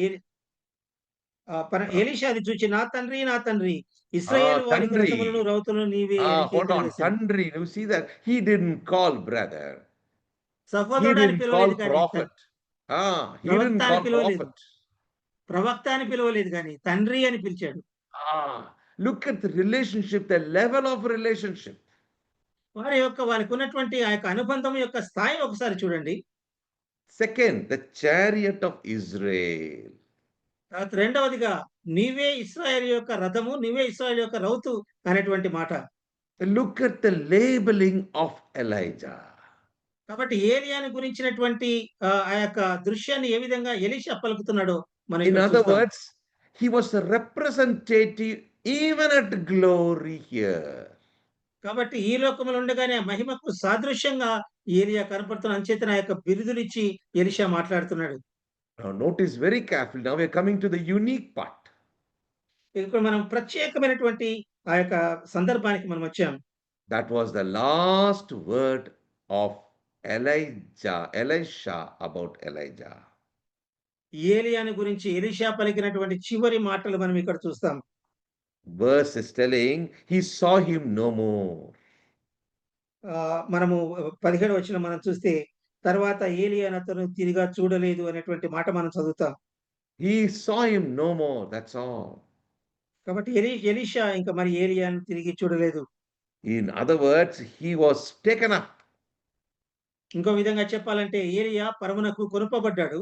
ఎలీషా అది చూచి నా తండ్రి ఇశ్రాయేలు వారి రథములను రౌతులను నీవే అని Hold on, కేకలు Tandri. You see that? He didn't call brother. He సహోదరుడు అని didn't call పిలవలేదు కానీ prophet. He didn't call prophet. ప్రవక్త అని పిలవలేదు కానీ తండ్రి అని పిలిచాడు. Look at the relationship, the level of relationship. వారికి ఉన్నటువంటి ఆ యొక్క అనుబంధం యొక్క స్థాయి ఒకసారి చూడండి. Second, the chariot of Israel. రెండవదిగా నీవే ఇశ్రాయేలు యొక్క రథము, నీవే ఇశ్రాయేలు యొక్క రౌతు అనేటువంటి మాట. Look at the labeling of Elijah. కాబట్టి ఏలియాను గురించినటువంటి ఆ యొక్క దృశ్యాన్ని ఏ విధంగా ఎలీషా పలుకుతున్నాడో మనం In ఇక్కడ other చూస్తాం. words, he was a representative even at glory here. కాబట్టి ఈ లోకములో ఉండగానే మహిమకు సాదృశ్యంగా ఏలియా కనపడుతున్న అంచేతన ఆ యొక్క బిరుదులు ఇచ్చి ఎలీషా మాట్లాడుతున్నాడు. Now notice very carefully. Now we are coming to the unique part. ఇప్పుడు మనం ప్రత్యేకమైనటువంటి ఆ యొక్క సందర్భానికి మనం వచ్చాం. That was the last word of Elisha about Elijah. ఏలియాను గురించి ఎలీషా పలికినటువంటి చివరి మాటలు మనం ఇక్కడ చూస్తాం. Verse is telling he saw him no more. మనము 17వ వచనం మనం చూస్తే తర్వాత ఏలియాను అతను తిరిగా చూడలేదు అనేటువంటి మాట మనం చదువుతాం. He saw him no more. That's all. కాబట్టి ఎలీషా ఇంకా మరి ఏలియాను తిరిగి చూడలేదు. In other words, he was taken up. ఇంకో విధంగా చెప్పాలంటే ఏలియా పరమునకు కొనుపబడ్డాడు.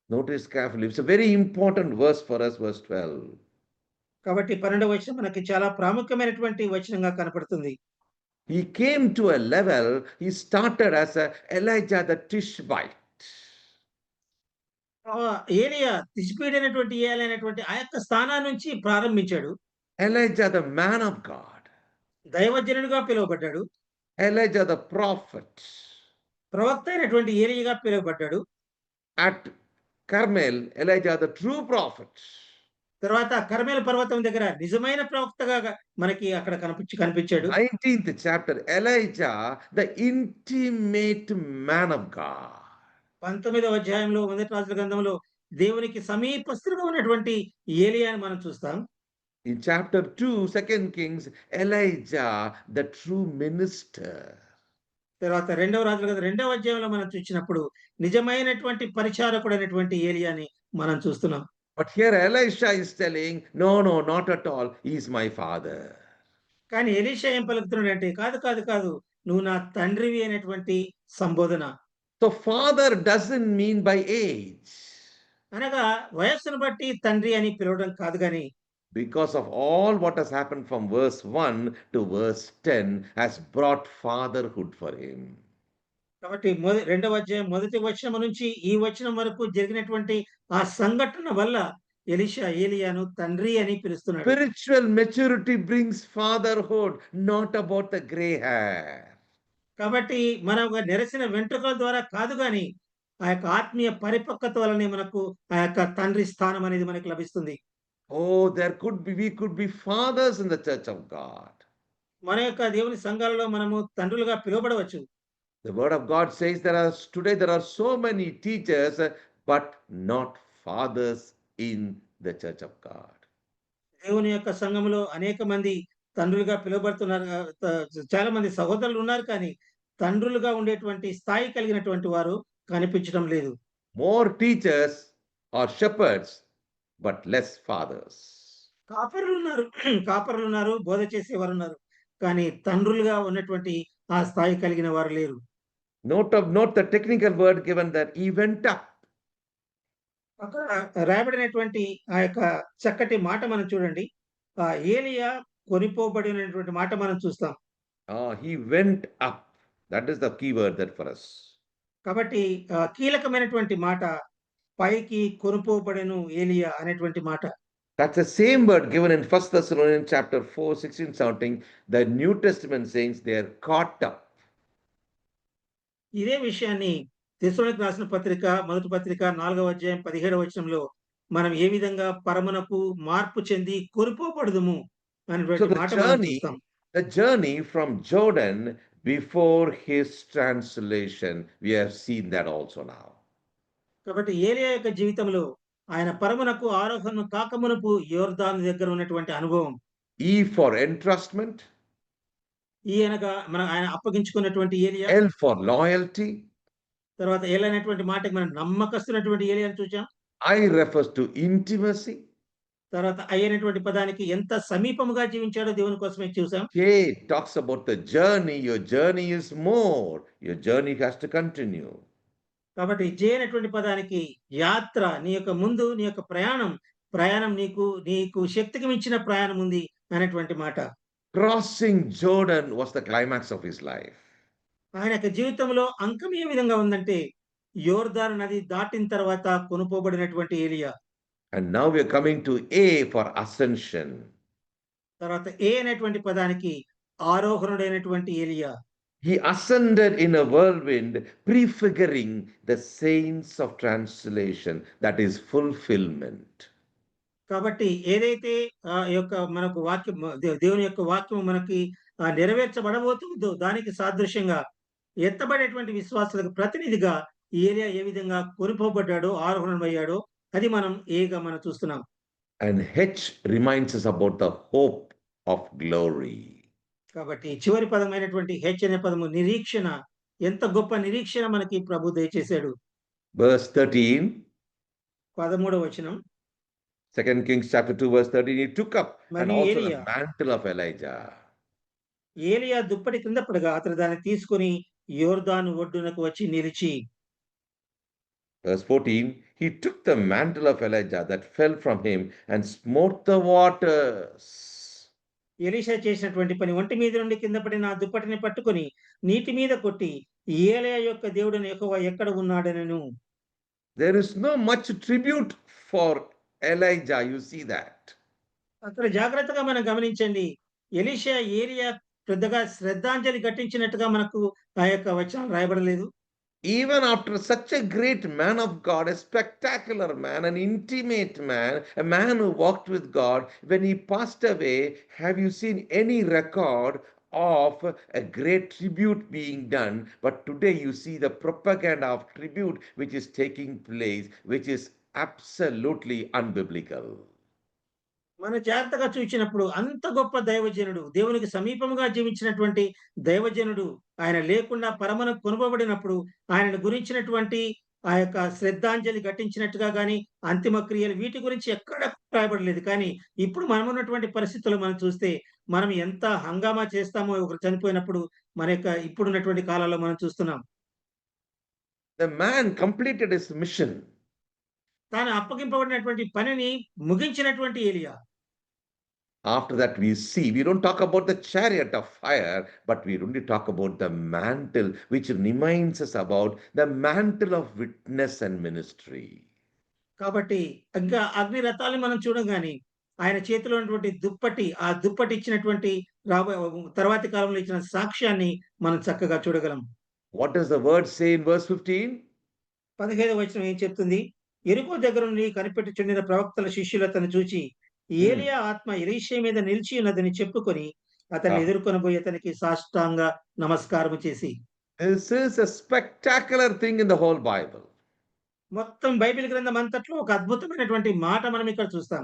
Notice carefully. It's a very important verse for us, verse 12. కాబట్టి 12వ వచనం మనకి చాలా ప్రాముఖ్యమైనటువంటి వచనంగా కనపడుతుంది. He came to a level, he started as a Elijah the Tishbite. ఏలీయా తిష్బీడైనటువంటి ఏలైనటువంటి ఆ యొక్క స్థానం నుంచి ప్రారంభించాడు. Elijah, the man of God. దైవజనుడిగా పిలువబడ్డాడు. Elijah, the prophet. ప్రవక్త అయినటువంటి ఏలీయాగా పిలువబడ్డాడు. At Carmel, Elijah, the true prophet. తర్వాత కర్మెలు పర్వతం దగ్గర నిజమైన ప్రవక్తగా మనకి అక్కడ కనిపించాడు. 19th chapter, Elijah, the intimate man of God. 19వ అధ్యాయంలో మొదటి రాజుల గ్రంథంలో దేవునికి సమీపస్తులుగా ఉన్నటువంటి ఏలియాని మనం చూస్తాం. In chapter 2, 2 Kings, Elijah, the true minister. తర్వాత రెండవ రాజుల గ్రంథం 2వ అధ్యాయంలో మనం చూసినప్పుడు నిజమైనటువంటి పరిచారకుడైనటువంటి ఏలియాని మనం చూస్తున్నాం. But here Elisha is telling, no, no, not at all. He is my father. కానీ ఎలీషా ఏం పలుకుతున్నాడంటే, కాదు కాదు కాదు, నువ్వు నా తండ్రివి అనేటువంటి సంబోధన. So father doesn't mean by age. అనగా వయస్సును బట్టి తండ్రి అని పిలవడం కాదు గాని, Because of all what has happened from verse 1 to verse 10 has brought fatherhood for him. కాబట్టి రెండవ అధ్యాయం మొదటి వచనం నుంచి ఈ వచనం వరకు జరిగినటువంటి ఆ సంఘటన వల్ల ఎలీషా ఏలియాను తండ్రి అని పిలుస్తున్నాడు. Spiritual maturity brings fatherhood, not about the gray hair. కాబట్టి మనం నెరసిన వెంట్రుకల ద్వారా కాదు గాని, ఆ యొక్క ఆత్మీయ పరిపక్వత వలనే మనకు ఆ యొక్క తండ్రి స్థానం అనేది మనకు లభిస్తుంది. Oh, we could be fathers in the church of God. మన యొక్క దేవుని సంఘాలలో మనము తండ్రులుగా పిలువబడవచ్చు. The word of God says today there are so many teachers, but not fathers in the church of God. దేవుని యొక్క సంఘములో అనేక మంది తండ్రులుగా పిలువబడుతున్నారు. చాలా మంది సహోదరులు ఉన్నారు కానీ తండ్రులుగా ఉండేటువంటి స్థాయి కలిగినటువంటి వారు కనిపించడం లేదు. More teachers or shepherds, but less fathers. కాపరులు ఉన్నారు, బోధ చేసేవారు ఉన్నారు. కానీ తండ్రులుగా ఉన్నటువంటి ఆ స్థాయి కలిగిన వారు లేరు. Note the technical word given that he went up. అక్కడ రాయబడినటువంటి ఆ యొక్క చక్కటి మాట మనం చూడండి. ఏలియా కొనిపోబడినటువంటి మాట మనం చూస్తాం. He went up. That is the key word there for us. కాబట్టి కీలకమైనటువంటి మాట పైకి కొనిపోబడెను ఏలియా అనేటువంటి మాట. That's the same word given in 1 Thessalonians chapter 4, 16, 17. The New Testament saints, they are caught up. ఇదే విషయాన్ని తెస్సలోనికీయులకు రాసిన పత్రిక మొదటి పత్రిక 4వ అధ్యాయం 17వ వచనంలో మనం ఏ విధంగా పరమునకు మార్పు చెంది కొనిపోబడుదుము అనేటువంటి మాట మనం చూస్తాం. The journey from Jordan before his translation, we have seen that also now. కాబట్టి ఏలియా యొక్క జీవితంలో ఆయన పరమునకు ఆరోహణ కాకమునపు యోర్దాను దగ్గర ఉన్నటువంటి అనుభవం. E for entrustment. అనగా ఆయన అప్పగించుకున్నటువంటి ఏలియా. L for loyalty. తర్వాత ఎల్ అనేటువంటి మాటకి మనం నమ్మకస్తున్నటువంటి ఏలియాను చూచాం. I refers to intimacy. తర్వాత ఐ అనేటువంటి పదానికి ఎంత సమీపముగా జీవించాడో దేవుని కోసమే చూసాం. K talks about the journey. Your journey is more. Your journey has to continue. కాబట్టి జే అనేటువంటి పదానికి యాత్ర, నీ యొక్క ముందు నీ యొక్క ప్రయాణం నీకు శక్తికి మించిన ప్రయాణం ఉంది అనేటువంటి మాట. Crossing Jordan was the climax of his life. ఆయన యొక్క జీవితంలో అంకం ఏ విధంగా ఉందంటే యోర్దాను నది దాటిన తర్వాత కొనుపోబడినటువంటి ఏలియా. And now we are coming to A for ascension. తర్వాత ఏ అనేటువంటి పదానికి ఆరోహణుడైనటువంటి ఏలియా. He ascended in a whirlwind, prefiguring the saints of translation, that is fulfillment. కాబట్టి ఏదైతే యొక్క మనకు వాక్యం దేవుని యొక్క వాక్యం మనకి నెరవేర్చబడబోతుందో దానికి సాదృశ్యంగా ఎత్తబడేటువంటి విశ్వాసులకు ప్రతినిధిగా ఏలియా ఏ విధంగా కొనిపోబడ్డాడో ఆరోహణమయ్యాడో అది మనం ఏగా మనం చూస్తున్నాం. And H reminds us about the hope of glory. కాబట్టి చివరి పదమైనటువంటి హెచ్ అనే పదము నిరీక్షణ. ఎంత గొప్ప నిరీక్షణ మనకి ప్రభు దయచేశాడు. Verse 13. 13వ వచనం. 2 Kings chapter 2 verse 13. He took up and also the mantle of Elijah. ఏలియా దుప్పటి కింద పడగా అతడు దాన్ని తీసుకుని యోర్దాను ఒడ్డునకు వచ్చి నిలిచి. Verse 14. He took the mantle of Elijah that fell from him and smote the waters. Elisha చేసినటువంటి పని ఒంటి మీద నుండి కింద పడిన ఆ దుప్పటిని పట్టుకొని నీటి మీద కొట్టి ఏలియా యొక్క దేవుడైన యెహోవా ఎక్కడ ఉన్నాడనెను. There is no much tribute for Elijah. You see that. అక్కడ జాగ్రత్తగా మనం గమనించండి. ఎలీషా, ఏలీయా పెద్దగా శ్రద్ధాంజలి ఘటించినట్టుగా మనకు ఆ యొక్క వచనాలు రాయబడలేదు. Even after such a great man of God, a spectacular man, an intimate man, a man who walked with God, when he passed away, have you seen any record of a great tribute being done? But today you see the propaganda of tribute which is taking place, which is absolutely unbiblical. మనం జాగ్రత్తగా చూచినప్పుడు అంత గొప్ప దైవజనుడు, దేవునికి సమీపముగా జీవించినటువంటి దైవజనుడు, ఆయన లేకుండా పరమునకు కొనుపబడినప్పుడు ఆయనను గురించినటువంటి ఆ యొక్క శ్రద్ధాంజలి ఘటించినట్టుగా గాని, అంతిమ క్రియలు వీటి గురించి ఎక్కడ రాయబడలేదు. కానీ ఇప్పుడు మనమున్నటువంటి పరిస్థితుల్లో మనం చూస్తే, మనం ఎంత హంగామా చేస్తామో ఒకరు చనిపోయినప్పుడు మన యొక్క ఇప్పుడున్నటువంటి కాలంలో మనం చూస్తున్నాం. The man completed his mission. తాను అప్పగింపబడినటువంటి పనిని ముగించినటువంటి ఏలీయా. After that, we don't talk about the chariot of fire, but we only talk about the mantle, which reminds us about the mantle of witness and ministry. కాబట్టి ఇంకా అగ్ని రథాలను మనం చూడంగానే ఆయన చేతిలో ఉన్నటువంటి దుప్పటి, ఆ దుప్పటి ఇచ్చినటువంటి తర్వాతి కాలంలో ఇచ్చిన సాక్ష్యాన్ని మనం చక్కగా చూడగలం. What does the word say in verse 15? 15వ వచనం ఏం చెప్తుంది? యెరికో దగ్గర నుండి కనిపెట్టుచుండిన ప్రవక్తల శిష్యులు అతన్ని చూచి, ఏలీయా ఆత్మ ఎలీషా మీద నిలిచి ఉన్నదని చెప్పుకొని అతన్ని ఎదుర్కొనబోయి అతనికి సాష్టాంగ నమస్కారం చేసి. This is a spectacular thing in the whole Bible. మొత్తం బైబిల్ గ్రంథం అంతట్లో ఒక అద్భుతమైనటువంటి మాట మనం ఇక్కడ చూస్తాం.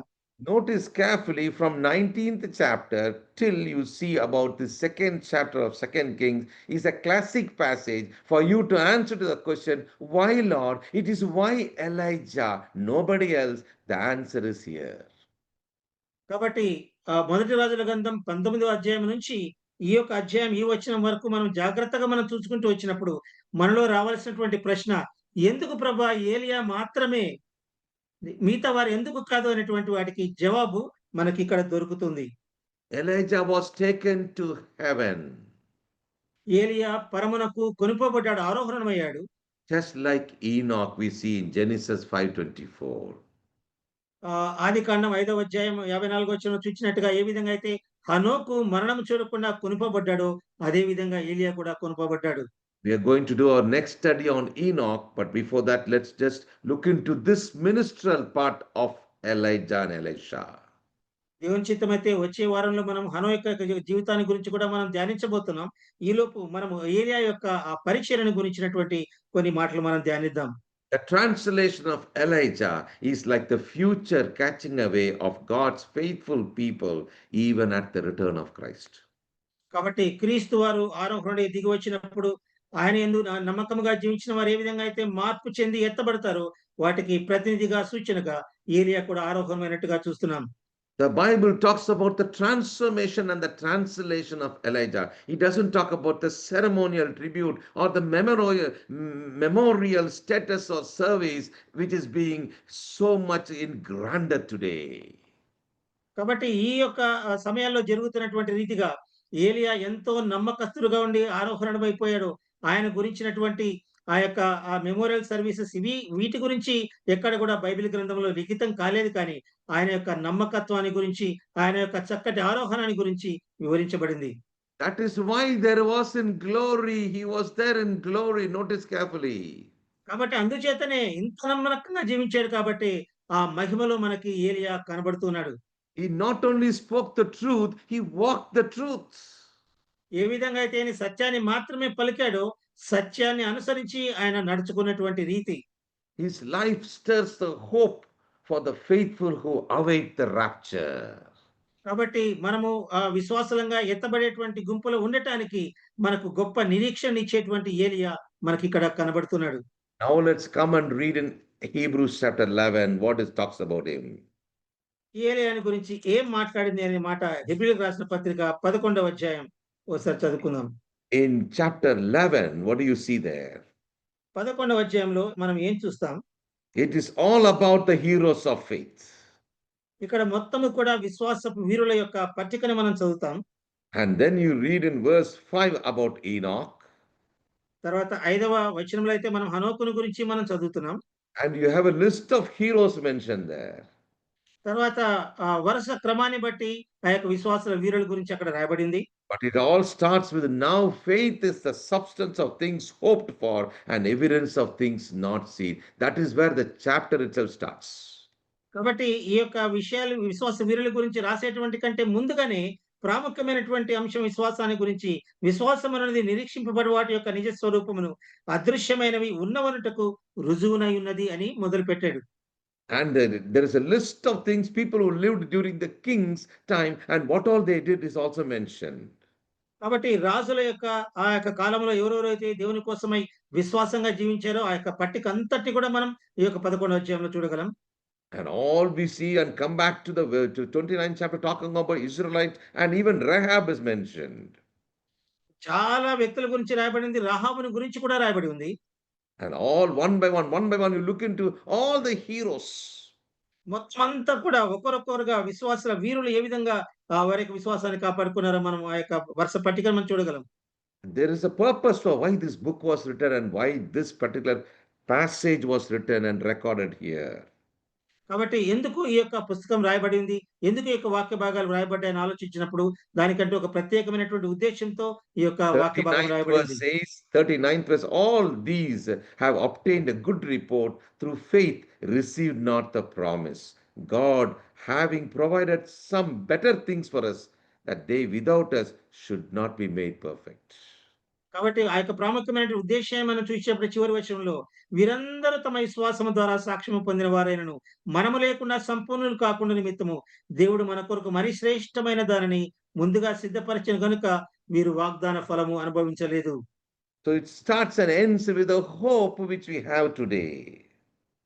Notice carefully from 19th chapter till you see about the second chapter of 2nd Kings is a classic passage for you to answer to the question, why Lord? It is why Elijah, nobody else. The answer is here. కాబట్టి మొదటి రాజుల గ్రంథం 19వ అధ్యాయం నుంచి ఈ యొక్క అధ్యాయం ఈ వచనం వరకు మనం జాగ్రత్తగా మనం చూసుకుంటూ వచ్చినప్పుడు మనలో రావాల్సినటువంటి ప్రశ్న, ఎందుకు ప్రభా ఏలియా మాత్రమే, మిగతా వారు ఎందుకు కాదు అనేటువంటి వాటికి జవాబు మనకి ఇక్కడ దొరుకుతుంది. Elijah was taken to heaven. ఏలియా పరమునకు కొనుపోబడ్డాడు, ఆరోహణమయ్యాడు. Just like Enoch we see in Genesis 5:24. ఆదికాండం 5వ అధ్యాయం 54వ వచనం చూచినట్టుగా ఏ విధంగా అయితే హనోకు మరణం చూడకుండా కొనుపోబడ్డాడో అదే విధంగా ఏలియా కూడా కొనుపోబడ్డాడు. We are going to do our next study on Enoch, but before that, let's just look into this ministerial part of Elijah and Elisha. దేవుని చిత్తమైతే వచ్చే వారంలో మనం హనో యొక్క జీవితాన్ని గురించి కూడా మనం ధ్యానించబోతున్నాం. ఈలోపు మనం ఏలియా యొక్క ఆ పరిచర్యను గురించినటువంటి కొన్ని మాటలు మనం ధ్యానిద్దాం. The translation of Elijah is like the future catching away of God's faithful people even at the return of Christ. కాబట్టి క్రీస్తు వారు ఆరోహణుడే దిగి వచ్చినప్పుడు ఆయన యందు నమ్మకముగా జీవించిన వారు ఏ విధంగా అయితే మార్పు చెంది ఎత్తబడతారో వాటికి ప్రతినిధిగా సూచనగా ఏలియా కూడా ఆరోహణమైనట్టుగా చూస్తున్నాం. The Bible talks about the transformation and the translation of Elijah. It doesn't talk about the ceremonial tribute or the memorial status or service which is being so much in grandeur today. కాబట్టి ఈ యొక్క సమయాల్లో జరుగుతున్నటువంటి రీతిగా ఏలియా ఎంతో నమ్మకస్తుడుగా ఉండి ఆరోహణమైపోయాడు. ఆయన గురించినటువంటి ఆ యొక్క ఆ మెమోరియల్ సర్వీసెస్ వీటి గురించి ఎక్కడ కూడా బైబిల్ గ్రంథంలో లిఖితం కాలేదు. కానీ ఆయన యొక్క నమ్మకత్వాన్ని గురించి, ఆయన యొక్క చక్కటి ఆరోహణాన్ని గురించి వివరించబడింది. That is why there was in glory. He was there in glory. Notice carefully. కాబట్టి అందుచేతనే ఇంత నమ్మకంగా జీవించాడు కాబట్టి ఆ మహిమలో మనకి ఏలియా కనబడుతున్నాడు. He not only spoke the truth, he walked the truth. ఏ విధంగా అయితే ఆయన సత్యాన్ని మాత్రమే పలికాడో సత్యాన్ని అనుసరించి ఆయన నడుచుకున్నటువంటి రీతి. His life stirs the hope for the faithful who await the rapture. కాబట్టి మనము విశ్వాసంగా ఎత్తబడేటువంటి గుంపులో ఉండటానికి మనకు గొప్ప నిరీక్షణ ఇచ్చేటువంటి ఏలియా మనకి ఇక్కడ కనబడుతున్నాడు. Now let's come and read in Hebrews chapter 11 what it talks about him. ఏలియాని గురించి ఏం మాట్లాడింది అనే మాట హెబ్రీయులకు రాసిన పత్రిక 11వ అధ్యాయం ఒకసారి చదువుకుందాం. In chapter 11, what do you see there? 11వ అధ్యాయంలో మనం ఏం చూస్తాం? It is all about the heroes of faith. ఇక్కడ మొత్తము కూడా విశ్వాసపు వీరుల యొక్క పట్టికను మనం చదువుతాం. And then you read in verse 5 about Enoch. తర్వాత 5వ వచనంలో అయితే మనం హనోకును గురించి మనం చదువుతున్నాం. And you have a list of heroes mentioned there. తర్వాత వరుస క్రమాన్ని బట్టి ఆ యొక్క విశ్వాసుల వీరుల గురించి అక్కడ రాయబడింది. But it all starts with now faith is the substance of things hoped for and evidence of things not seen. That is where the chapter itself starts. కాబట్టి ఈ యొక్క విషయాలు విశ్వాస వీరుల గురించి రాసేటువంటి కంటే ముందుగానే ప్రాముఖ్యమైనటువంటి అంశం విశ్వాసాన్ని గురించి, విశ్వాసం అనేది నిరీక్షింపబడు వాటి యొక్క నిజ స్వరూపమును అదృశ్యమైనవి ఉన్నవనుటకు రుజువునై ఉన్నది అని మొదలుపెట్టాడు. And there is a list of things people who lived during the king's time and what all they did is also mentioned. కాబట్టి రాజుల యొక్క ఆ యొక్క కాలంలో ఎవరెవరైతే దేవుని కోసమై విశ్వాసంగా జీవించారో ఆ యొక్క పట్టిక అంతటి కూడా మనం ఈ యొక్క 11వ అధ్యాయంలో చూడగలం. And all we see and come back to the to 29th chapter talking about Israelites and even Rahab is mentioned. చాలా వ్యక్తుల గురించి రాయబడింది. రాహాబుని గురించి కూడా రాయబడి ఉంది. And all one by one you look into all the heroes. మొత్తం అంతా కూడా ఒకరొకరుగా విశ్వాసుల వీరులు ఏ విధంగా వారి యొక్క విశ్వాసాన్ని కాపాడుకున్నారో మనం ఆ యొక్క వరుస పట్టికను మనం చూడగలం. There is a purpose for why this book was written and why this particular passage was written and recorded here. కాబట్టి ఎందుకు ఈ యొక్క పుస్తకం రాయబడింది, ఎందుకు ఈ యొక్క వాక్య భాగాలు రాయబడ్డాయని ఆలోచించినప్పుడు దానికంటే ఒక ప్రత్యేకమైనటువంటి ఉద్దేశంతో ఈ యొక్క వాక్య భాగం 39th రాయబడింది. verse says, 39th verse, all these have obtained a good report through faith, received not the promise. God, having provided some better things for us, that they without us should not be made perfect. కాబట్టి ఆ యొక్క ప్రాముఖ్యమైన ఉద్దేశం మనం చూసేప్పుడు చివరి వచనంలో వీరందరూ తమ విశ్వాసము ద్వారా సాక్ష్యము పొందిన వారైనను మనము లేకుండా సంపూర్ణులు కాకుండా నిమిత్తము దేవుడు మన కొరకు మరి శ్రేష్టమైన దానిని ముందుగా సిద్ధపరిచిన గనుక వీరు వాగ్దాన ఫలము అనుభవించలేదు. So it starts and ends with the hope which we have today.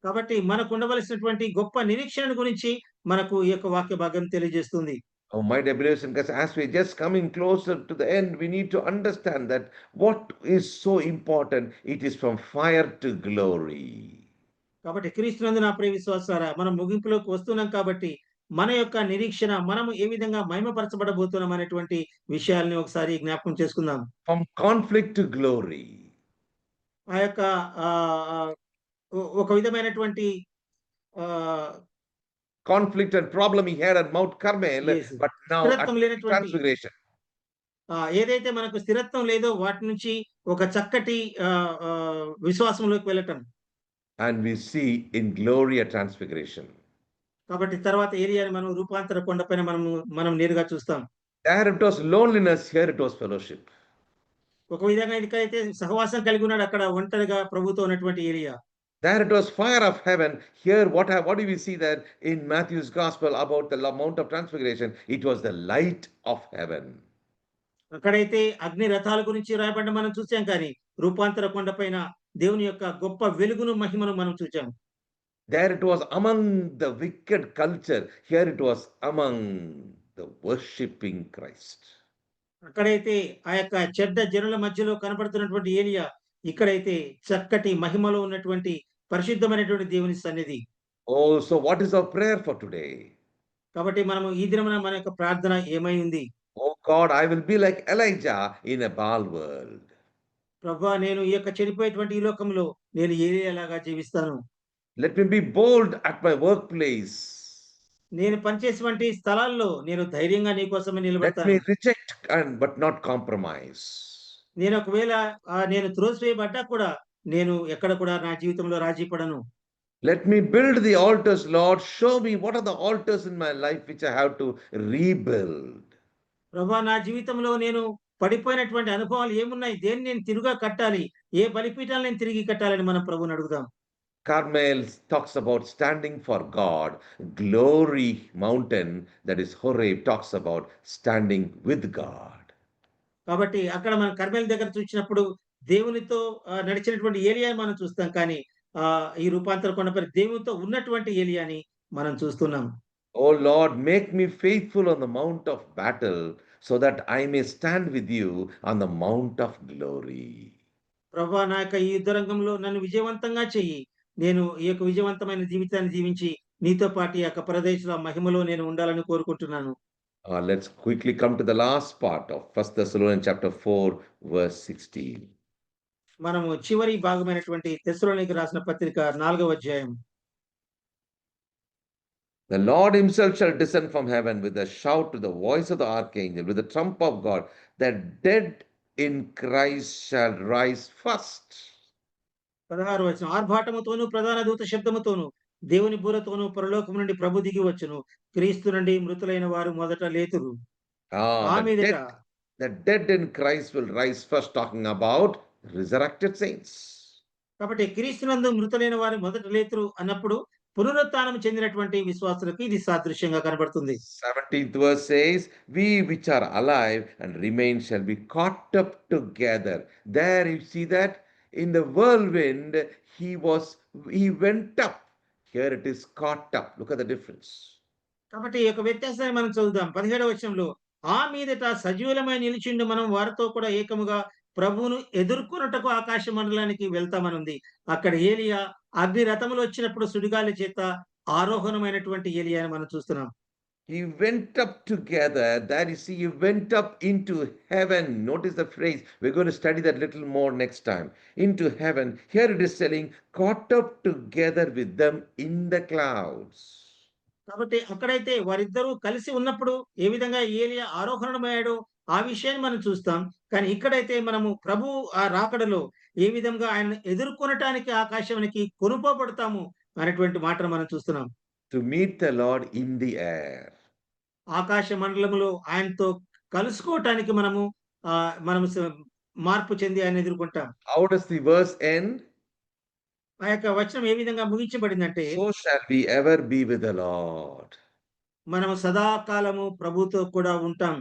కాబట్టి మనకు ఉండవలసినటువంటి గొప్ప నిరీక్షణ గురించి మనకు ఈ యొక్క వాక్య భాగం తెలియజేస్తుంది. Oh, my dear brothers and sisters, as we just coming closer to the end, we need to understand that what is so important, it is from fire to glory. కాబట్టి క్రీస్తునందు నా ప్రియ విశ్వాసారా మనం ముగింపులోకి వస్తున్నాం కాబట్టి మన యొక్క నిరీక్షణ మనము ఏ విధంగా మహిమపరచబడబోతున్నాం అనేటువంటి విషయాల్ని ఒకసారి జ్ఞాపకం చేసుకుందాం. From conflict to glory. ఆ యొక్క ఒక విధమైనటువంటి Conflict and problem he had at Mount Carmel, yes, but now at స్థిరత్వం లేనటువంటి Transfiguration. ఏదైతే మనకు స్థిరత్వం లేదో వాటి నుంచి ఒక చక్కటి విశ్వాసంలోకి వెళ్ళటం. And we see in glory at Transfiguration. కాబట్టి తర్వాత ఏలియాని మనం రూపాంతర కొండపైన మనం నేరుగా చూస్తాం. There it was loneliness, here it was fellowship. ఒక విధంగా ఇదికైతే సహవాసం కలిగి ఉన్నాడు, అక్కడ ఒంటరిగా ప్రభుతో ఉన్నటువంటి ఏలియా. There it was fire of heaven. Here what do we see there in Matthew's gospel about the Mount of Transfiguration? It was the light of heaven. అక్కడైతే అగ్ని రథాల గురించి రాయబడ్డ మనం చూసాం, కానీ రూపాంతర కొండపైన దేవుని యొక్క గొప్ప వెలుగును మహిమను మనం చూసాం. There it was among the wicked culture. Here it was among the worshipping Christ. అక్కడైతే ఆ యొక్క చెడ్డ జనుల మధ్యలో కనబడుతున్నటువంటి ఏలియా, ఇక్కడైతే చక్కటి మహిమలో ఉన్నటువంటి పరిశుద్ధమైనటువంటి దేవుని సన్నిధి. Oh, so what is our prayer for today? కాబట్టి మనము ఈ దినమున మన యొక్క ప్రార్థన ఏమై ఉంది? Oh God, I will be like Elijah in a Baal world. ప్రభువా, నేను ఈ యొక్క చెడిపోయేటువంటి ఈ లోకంలో నేను ఏలియాలాగా జీవిస్తాను. Let me be bold at my workplace. నేను పనిచేసేటువంటి స్థలాల్లో నేను ధైర్యంగా నీ కోసమే Let నిలబడతాను. me reject but not compromise. నేను ఒకవేళ నేను త్రోసివేయబడ్డా కూడా నేను ఎక్కడ కూడా నా జీవితంలో రాజీ పడను. Let me build the altars, Lord. Show me what are the altars in my life which I have to rebuild. ప్రభువా, నా జీవితంలో నేను పడిపోయినటువంటి అనుభవాలు ఏమున్నాయి, దేన్ని నేను తిరుగా కట్టాలి, ఏ బలిపీఠాలు నేను తిరిగి కట్టాలని మనం ప్రభువుని అడుగుదాం. Carmel talks about standing for God. Glory mountain, that is Horeb, talks about standing with God. కాబట్టి అక్కడ మనం కర్మెల్ దగ్గర చూసినప్పుడు దేవునితో నడిచినటువంటి ఏలియాని మనం చూస్తాం, కానీ ఈ రూపాంతర కొండపై దేవునితో ఉన్నటువంటి ఏలియాని మనం చూస్తున్నాం. Oh Lord, make me faithful on the mount of battle so that I may stand with you on the mount of glory. ప్రభువా, నా యొక్క ఈ యుద్ధరంగంలో నన్ను విజయవంతంగా చెయ్యి. నేను ఈ యొక్క విజయవంతమైన జీవితాన్ని జీవించి నీతో పాటు ఈ యొక్క పరదేశంలో మహిమలో నేను ఉండాలని కోరుకుంటున్నాను. Let's quickly come to the last part of 1 Thessalonians chapter 4, verse 16. మనము చివరి భాగమైనటువంటి తెస్సలోనికీయులకు రాసిన పత్రిక 4వ అధ్యాయం. The Lord himself shall descend from heaven with a shout, to the voice of the archangel, with the trump of God. The dead in Christ shall rise first. 16వ వచనం. ఆర్భాటముతోను ప్రధాన దూత శబ్దముతోను దేవుని బూరతోను పరలోకము నుండి ప్రభు దిగి వచ్చును. క్రీస్తు నుండి మృతులైన వారు మొదట లేతురు. ఆ The మీదట dead in Christ will rise first, talking about resurrected saints. కాబట్టి క్రీస్తునందు మృతులైన వారు మొదట లేతురు అన్నప్పుడు పునరుత్థానం చెందినటువంటి విశ్వాసులకు ఇది సాదృశ్యంగా కనబడుతుంది. 17th verse says, we which are alive and remain shall be caught up together. There you see that in the whirlwind he went up. Here it is caught up. Look at the difference. కాబట్టి ఈ యొక్క వ్యత్యాసాన్ని మనం చదువుదాం. 17వ వచనంలో ఆ మీదట సజీవులమై నిలిచిండు మనం వారితో కూడా ఏకముగా ప్రభువును ఎదుర్కొనుటకు ఆకాశ మండలానికి వెళ్తామనుంది. అక్కడ ఏలియా అగ్ని రథములో వచ్చినప్పుడు సుడిగాలి చేత ఆరోహణమైనటువంటి ఏలియాని మనం చూస్తున్నాం. He went up together. There you see, he went up into heaven. Notice the phrase. We're going to study that little more next time. Into heaven. Here it is telling, caught up together with them in the clouds. కాబట్టి అక్కడైతే వారిద్దరూ కలిసి ఉన్నప్పుడు ఏ విధంగా ఏలియా ఆరోహణమయ్యాడో ఆ విషయాన్ని మనం చూస్తాం. కానీ ఇక్కడైతే మనము ప్రభు ఆ రాకడలో ఏ విధంగా ఆయనను ఎదుర్కొనటానికి ఆకాశానికి కొనుపోబడతాము అనేటువంటి మాటను మనం చూస్తున్నాం. To meet the Lord in the air. ఆకాశ మండలంలో ఆయనతో కలుసుకోవటానికి మనము మార్పు చెంది ఆయన ఎదుర్కొంటాం. How does the verse end? ఆ యొక్క వచనం ఏ విధంగా ముగించబడిందంటే, So shall we ever be with the Lord. మనము సదాకాలము ప్రభుతో కూడా ఉంటాం.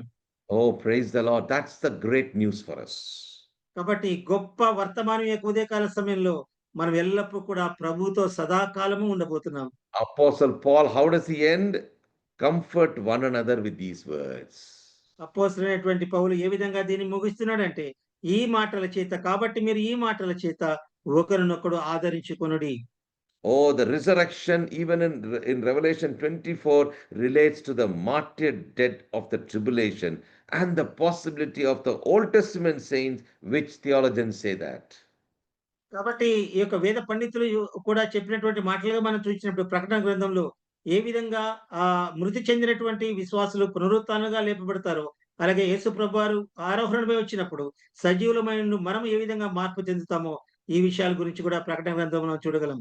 Oh, praise the Lord. That's the great news for us. కాబట్టి గొప్ప వర్తమానం యొక్క ఉదయకాల సమయంలో మనం ఎల్లప్పుడూ కూడా ప్రభుతో సదాకాలము ఉండబోతున్నాం. Apostle Paul, how does he end? Comfort one another with these words. అపోస్తలుడైనటువంటి పౌలు ఏ విధంగా దీన్ని ముగిస్తున్నాడంటే, ఈ మాటల చేత, కాబట్టి మీరు ఈ మాటల చేత ఒకరినొకడు ఆదరించుకొనుడి. Oh, the resurrection, even in Revelation 24, relates to the martyred dead of the tribulation and the possibility of the Old Testament saints, which theologians say that. కాబట్టి ఈ యొక్క వేద పండితులు కూడా చెప్పినటువంటి మాటలుగా మనం చూసినప్పుడు ప్రకటన గ్రంథంలో ఏ విధంగా మృతి చెందినటువంటి విశ్వాసులు పునరుత్థానంగా లేపబడతారో, అలాగే యేసు ప్రభువారు ఆరోహణమై వచ్చినప్పుడు సజీవులమైన మనం ఏ విధంగా మార్పు చెందుతామో ఈ విషయాల గురించి కూడా ప్రకటన గ్రంథంలో చూడగలం.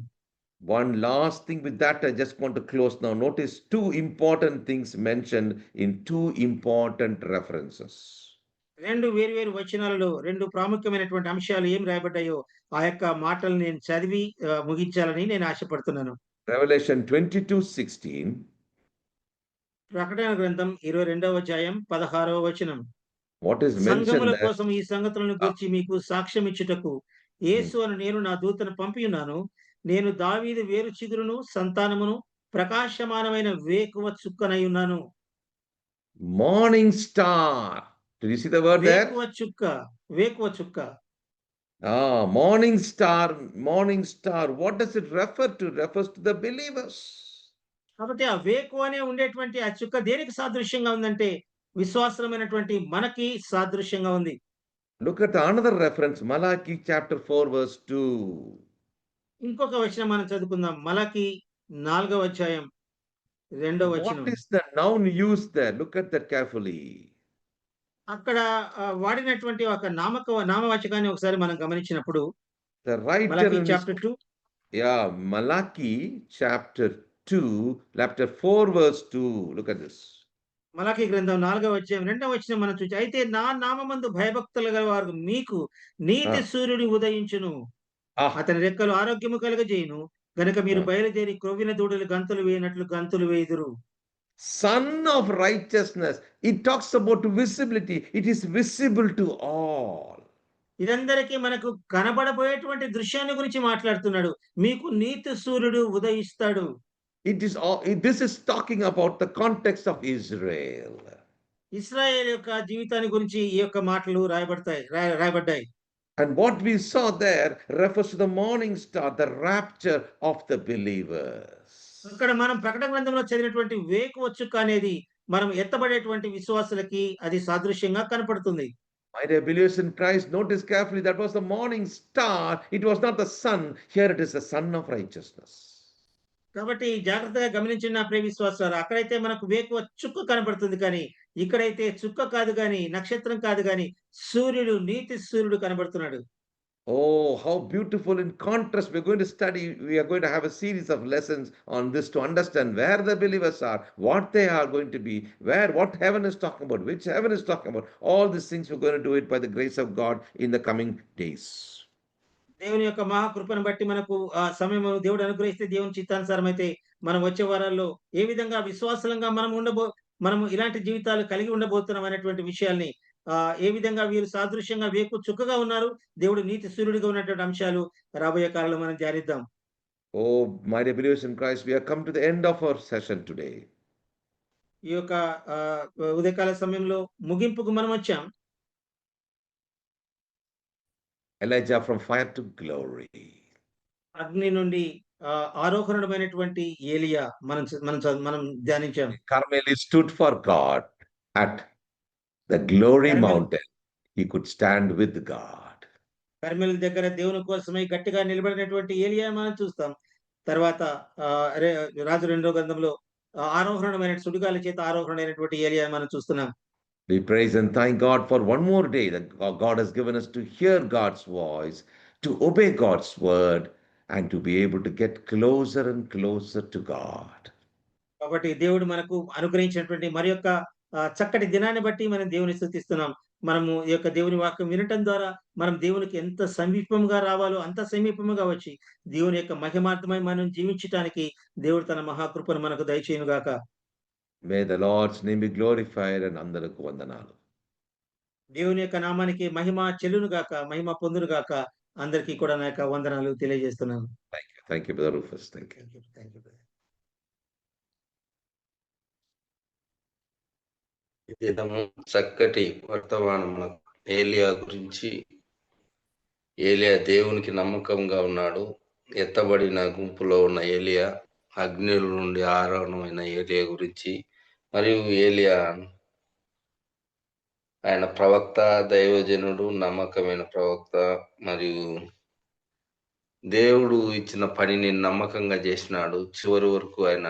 One last thing with that, I just want to close now. Notice two important things mentioned in two important references. రెండు వేరు వచనాలలో రెండు ప్రాముఖ్యమైనటువంటి అంశాలు ఏం రాయబడ్డాయో ఆ యొక్క మాటలు నేను చదివి ముగించాలని నేను ఆశపడుతున్నాను. Revelation 22:16. ప్రకటన గ్రంథం 22వ అధ్యాయం 16వ వచనం. What is mentioned సంఘముల there? కోసం ఈ సంగతులను గురించి మీకు సాక్ష్యం ఇచ్చుటకు యేసు అని నేను నా దూతను పంపి ఉన్నాను. నేను దావీదు వేరు చిగురును సంతానమును ప్రకాశమానమైన వేకువ చుక్కనై ఉన్నాను. Morning star. Did you see the word there? వేకువ చుక్క. Morning star, morning star. What does it refer to? It refers to the believers. కాబట్టి ఆ వేకువ అనే ఉండేటువంటి ఆ చుక్క దేనికి సాదృశ్యంగా ఉందంటే విశ్వాసమైనటువంటి మనకి సాదృశ్యంగా ఉంది. Look at another reference, Malachi chapter 4 verse 2. ఇంకొక వచనం మనం చదువుకుందాం. మలాకి 4వ అధ్యాయం 2వ వచనం. What is the noun used there? Look at that carefully. అక్కడ వాడినటువంటి ఒక నామవాచకాన్ని ఒకసారి మనం గమనించినప్పుడు The writer మలాకి in chapter 2 Malachi chapter 4 verse 2. Look at this. మలాకి గ్రంథం 4వ అధ్యాయం 2వ వచనం మనం చూచి, అయితే నా నామమందు భయభక్తులు గల వారు మీకు నీతి సూర్యుడు ఉదయించును, అతని రెక్కలు ఆరోగ్యము కలుగజేయును, గనుక మీరు బయలుదేరి క్రొవ్విన దూడలు గంతులు వేయనట్లు గంతులు వేయుదురు. Son of righteousness. It talks about visibility. It is visible to all. ఇదందరికీ మనకు కనబడబోయేటువంటి దృశ్యాన్ని గురించి మాట్లాడుతున్నాడు. మీకు నీతి సూర్యుడు ఉదయిస్తాడు. This is talking about the context of Israel. ఇశ్రాయేలు యొక్క జీవితాన్ని గురించి ఈ యొక్క మాటలు రాయబడ్డాయి. And what we saw there refers to the morning star, the rapture of the believers. అక్కడ మనం ప్రకటన గ్రంథంలో చదివినటువంటి వేకువ చుక్క అనేది మనం ఎత్తబడేటువంటి విశ్వాసులకి అది సాదృశ్యంగా కనపడుతుంది. My dear believers in Christ, notice carefully that was the morning star. It was not the sun. Here it is the sun of righteousness. కాబట్టి జాగ్రత్తగా గమనించిన నా ప్రియ విశ్వాసులారా, అక్కడైతే మనకు వేకువ చుక్క కనబడుతుంది కానీ, ఇక్కడైతే చుక్క కాదు గాని, నక్షత్రం కాదు గాని, సూర్యుడు, నీతి సూర్యుడు కనబడుతున్నాడు. Oh, how beautiful in contrast. We're going to study, we are going to have a series of lessons on this to understand where the believers are, what they are going to be, what heaven is talking about, which heaven is talking about. All these things we're going to do it by the grace of God in the coming days. దేవుని యొక్క మహాకృపను బట్టి మనకు ఆ సమయము దేవుడు అనుగ్రహిస్తే దేవుని చిత్తానుసారం అయితే మనం వచ్చే వారాల్లో ఏ విధంగా విశ్వాసంగా మనము ఇలాంటి జీవితాలు కలిగి ఉండబోతున్నాం అనేటువంటి విషయాల్ని ఏ విధంగా వీరు సాదృశ్యంగా వేకు చుక్కగా ఉన్నారు, దేవుడు నీతి సూర్యుడిగా ఉన్నటువంటి అంశాలు రాబోయే కాలంలో మనం ధ్యానిద్దాం. Oh, my dear believers in Christ, we have come to the end of our session today. ఈ యొక్క ఉదయకాల సమయంలో ముగింపుకు మనం వచ్చాం. Elijah from fire to glory. అగ్ని నుండి ఆరోహణమైనటువంటి ఏలియా మనం ధ్యానించాం. Carmel stood for God at the glory Carmel. mountain. He could stand with God. Carmel దగ్గర దేవుని కోసమై గట్టిగా నిలబడినటువంటి ఏలియా మనం చూస్తాం. తర్వాత రాజు 2వ గ్రంథంలో ఆరోహణమైన సుడిగాలి చేత ఆరోహణమైనటువంటి ఏలియా మనం చూస్తున్నాం. We praise and thank God for one more day that God has given us to hear God's voice, to obey God's word, and to be able to get closer and closer to God. కాబట్టి దేవుడు మనకు అనుగ్రహించినటువంటి మరి యొక్క చక్కటి దినాన్ని బట్టి మనం దేవుని స్తుతిస్తున్నాం. మనము ఈ యొక్క దేవుని వాక్యం వినటం ద్వారా మనం దేవునికి ఎంత సమీపంగా రావాలో అంత సమీపంగా వచ్చి దేవుని యొక్క మహిమార్థమై మనం జీవించటానికి దేవుడు తన మహాకృపను మనకు దయచేయును గాక. May the Lord's name be glorified and అందరకు వందనాలు. దేవుని యొక్క నామానికి మహిమ చెల్లును గాక, మహిమ పొందును గాక. అందరికీ కూడా నా యొక్క వందనాలు తెలియజేస్తున్నాను. Thank you, Brother Rufus. Thank you. Thank you. ఈ దినము చక్కటి వర్తమానం ఏలియా గురించి. ఏలియా దేవునికి నమ్మకంగా ఉన్నాడు. ఎత్తబడిన గుంపులో ఉన్న ఏలియా, అగ్నిల నుండి ఆరోహణమైన ఏలియా గురించి, మరియు ఏలియా ఆయన ప్రవక్త, దైవజనుడు, నమ్మకమైన ప్రవక్త, మరియు దేవుడు ఇచ్చిన పనిని నమ్మకంగా చేసినాడు. చివరి వరకు ఆయన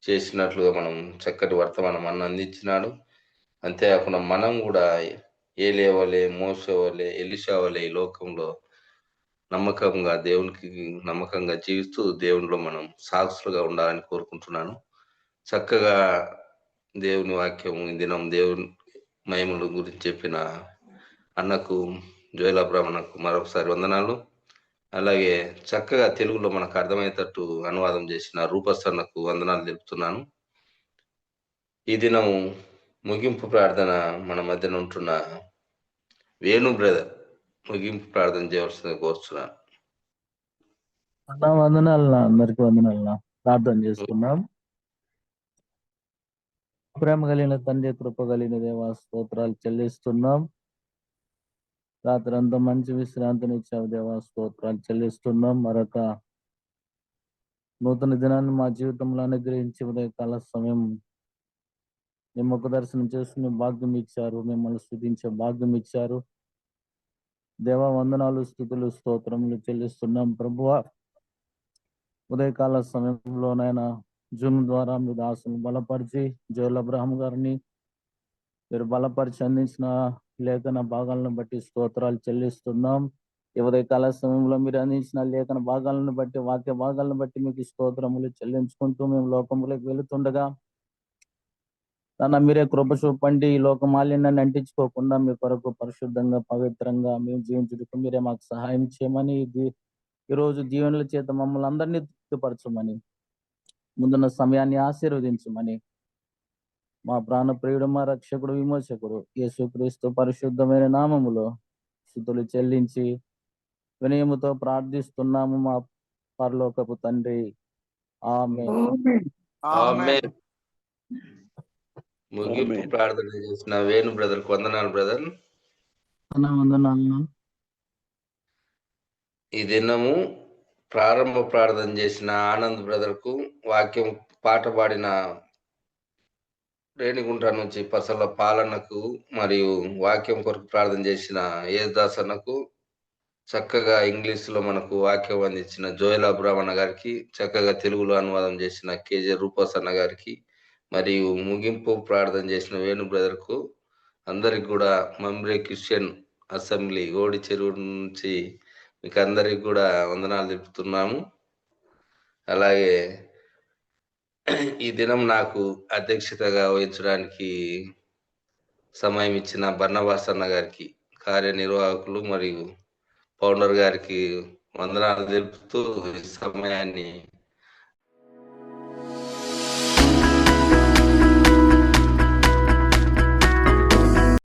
చేసినట్లుగా మనం చక్కటి వర్తమానం అందించినాడు. అంతేకాకుండా మనం కూడా ఏలియా వలె, మోషే వలె, ఎలీషా వలె ఈ లోకంలో నమ్మకంగా దేవునికి నమ్మకంగా జీవిస్తూ దేవునిలో మనం సాక్షులుగా ఉండాలని కోరుకుంటున్నాను. చక్కగా దేవుని వాక్యం ఈ దినం దేవుని మహిమల గురించి చెప్పిన అన్నకు, జోయల బ్రాహ్మణకు మరొకసారి వందనాలు. అలాగే చక్కగా తెలుగులో మనకు అర్థమయ్యేటట్టు అనువాదం చేసిన రూపస్ అన్నకు వందనాలు తెలుపుతున్నాను. ఈ దినం ముగింపు ప్రార్థన మన మధ్యన ఉంటున్న వేణు బ్రదర్ ముగింపు ప్రార్థన చేయవలసిందిగా కోరుతున్నాను. వందనాలన్నా, అందరికి వందనాలన్నా. ప్రార్థన చేసుకున్నాం. ప్రేమ కలిగిన తండ్రి, కృప కలిగిన దేవా, స్తోత్రాలు చెల్లిస్తున్నాం. రాత్రి అంతా మంచి విశ్రాంతినిచ్చావు దేవా, స్తోత్రాలు చెల్లిస్తున్నాం. మరొక నూతన దినాన్ని మా జీవితంలో అనుగ్రహించి ఉదయకాల సమయం మీ ముఖ దర్శనం చేసుకునే భాగ్యం ఇచ్చారు, మిమ్మల్ని స్తుతించే భాగ్యం ఇచ్చారు దేవా. వందనాలు, స్తుతులు, స్తోత్రములు చెల్లిస్తున్నాం ప్రభువా. ఉదయకాల సమయంలోనైనా జూమ్ ద్వారా మీ దాసును బలపరిచి, జోయల్ అబ్రహాం గారిని మీరు బలపరిచి అందించిన లేఖన భాగాలను బట్టి స్తోత్రాలు చెల్లిస్తున్నాం. ఈ ఉదయకాల సమయంలో మీరు అందించిన లేఖన భాగాలను బట్టి, వాక్య భాగాలను బట్టి మీకు స్తోత్రములు చెల్లించుకుంటూ మేము లోకములకు వెళుతుండగా మీరే కృప చూపండి. ఈ లోక మాలిన్యాన్ని అంటించుకోకుండా మీ కొరకు పరిశుద్ధంగా, పవిత్రంగా మేము జీవించుటకు మీరే మాకు సహాయం చేయమని, ఈరోజు దీవెనల చేత మమ్మల్ని అందరినీ తృప్తిపరచమని, ముందున్న సమయాన్ని ఆశీర్వదించమని మా ప్రాణ ప్రియుడు, మా రక్షకుడు, విమోచకుడు యేసుక్రీస్తు పరిశుద్ధమైన నామములో స్తుతులు చెల్లించి వినయముతో ప్రార్థిస్తున్నాము మా పరలోకపు తండ్రి. ఆమేన్. ముగింపు ప్రార్థన చేసిన వేణు బ్రదర్ వందనాలు బ్రదర్. వందనాలు. ఈ దినము ప్రారంభ ప్రార్థన చేసిన ఆనంద్ బ్రదర్ కు, వాక్యం పాట పాడిన రేణిగుంట నుంచి పసల పాలనకు మరియు వాక్యం కొరకు ప్రార్థన చేసిన యేసుదాస్ అన్నకు, చక్కగా ఇంగ్లీష్లో మనకు వాక్యం అందించిన జోయల్ అబ్రాహ్మణ గారికి, చక్కగా తెలుగులో అనువాదం చేసిన కేజే రూపస్ అన్న గారికి, మరియు ముగింపు ప్రార్థన చేసిన వేణు బ్రదర్కు, అందరికి కూడా మమ్రే క్రిస్టియన్ అసెంబ్లీ ఓడి చెరువు నుంచి మీకు అందరికి కూడా వందనాలు తెలుపుతున్నాము. అలాగే ఈ దినం నాకు అధ్యక్షతగా వహించడానికి సమయం ఇచ్చిన బర్నబాస్ అన్న గారికి, కార్యనిర్వాహకులు మరియు ఫౌండర్ గారికి వందనాలు తెలుపుతూ ఈ సమయాన్ని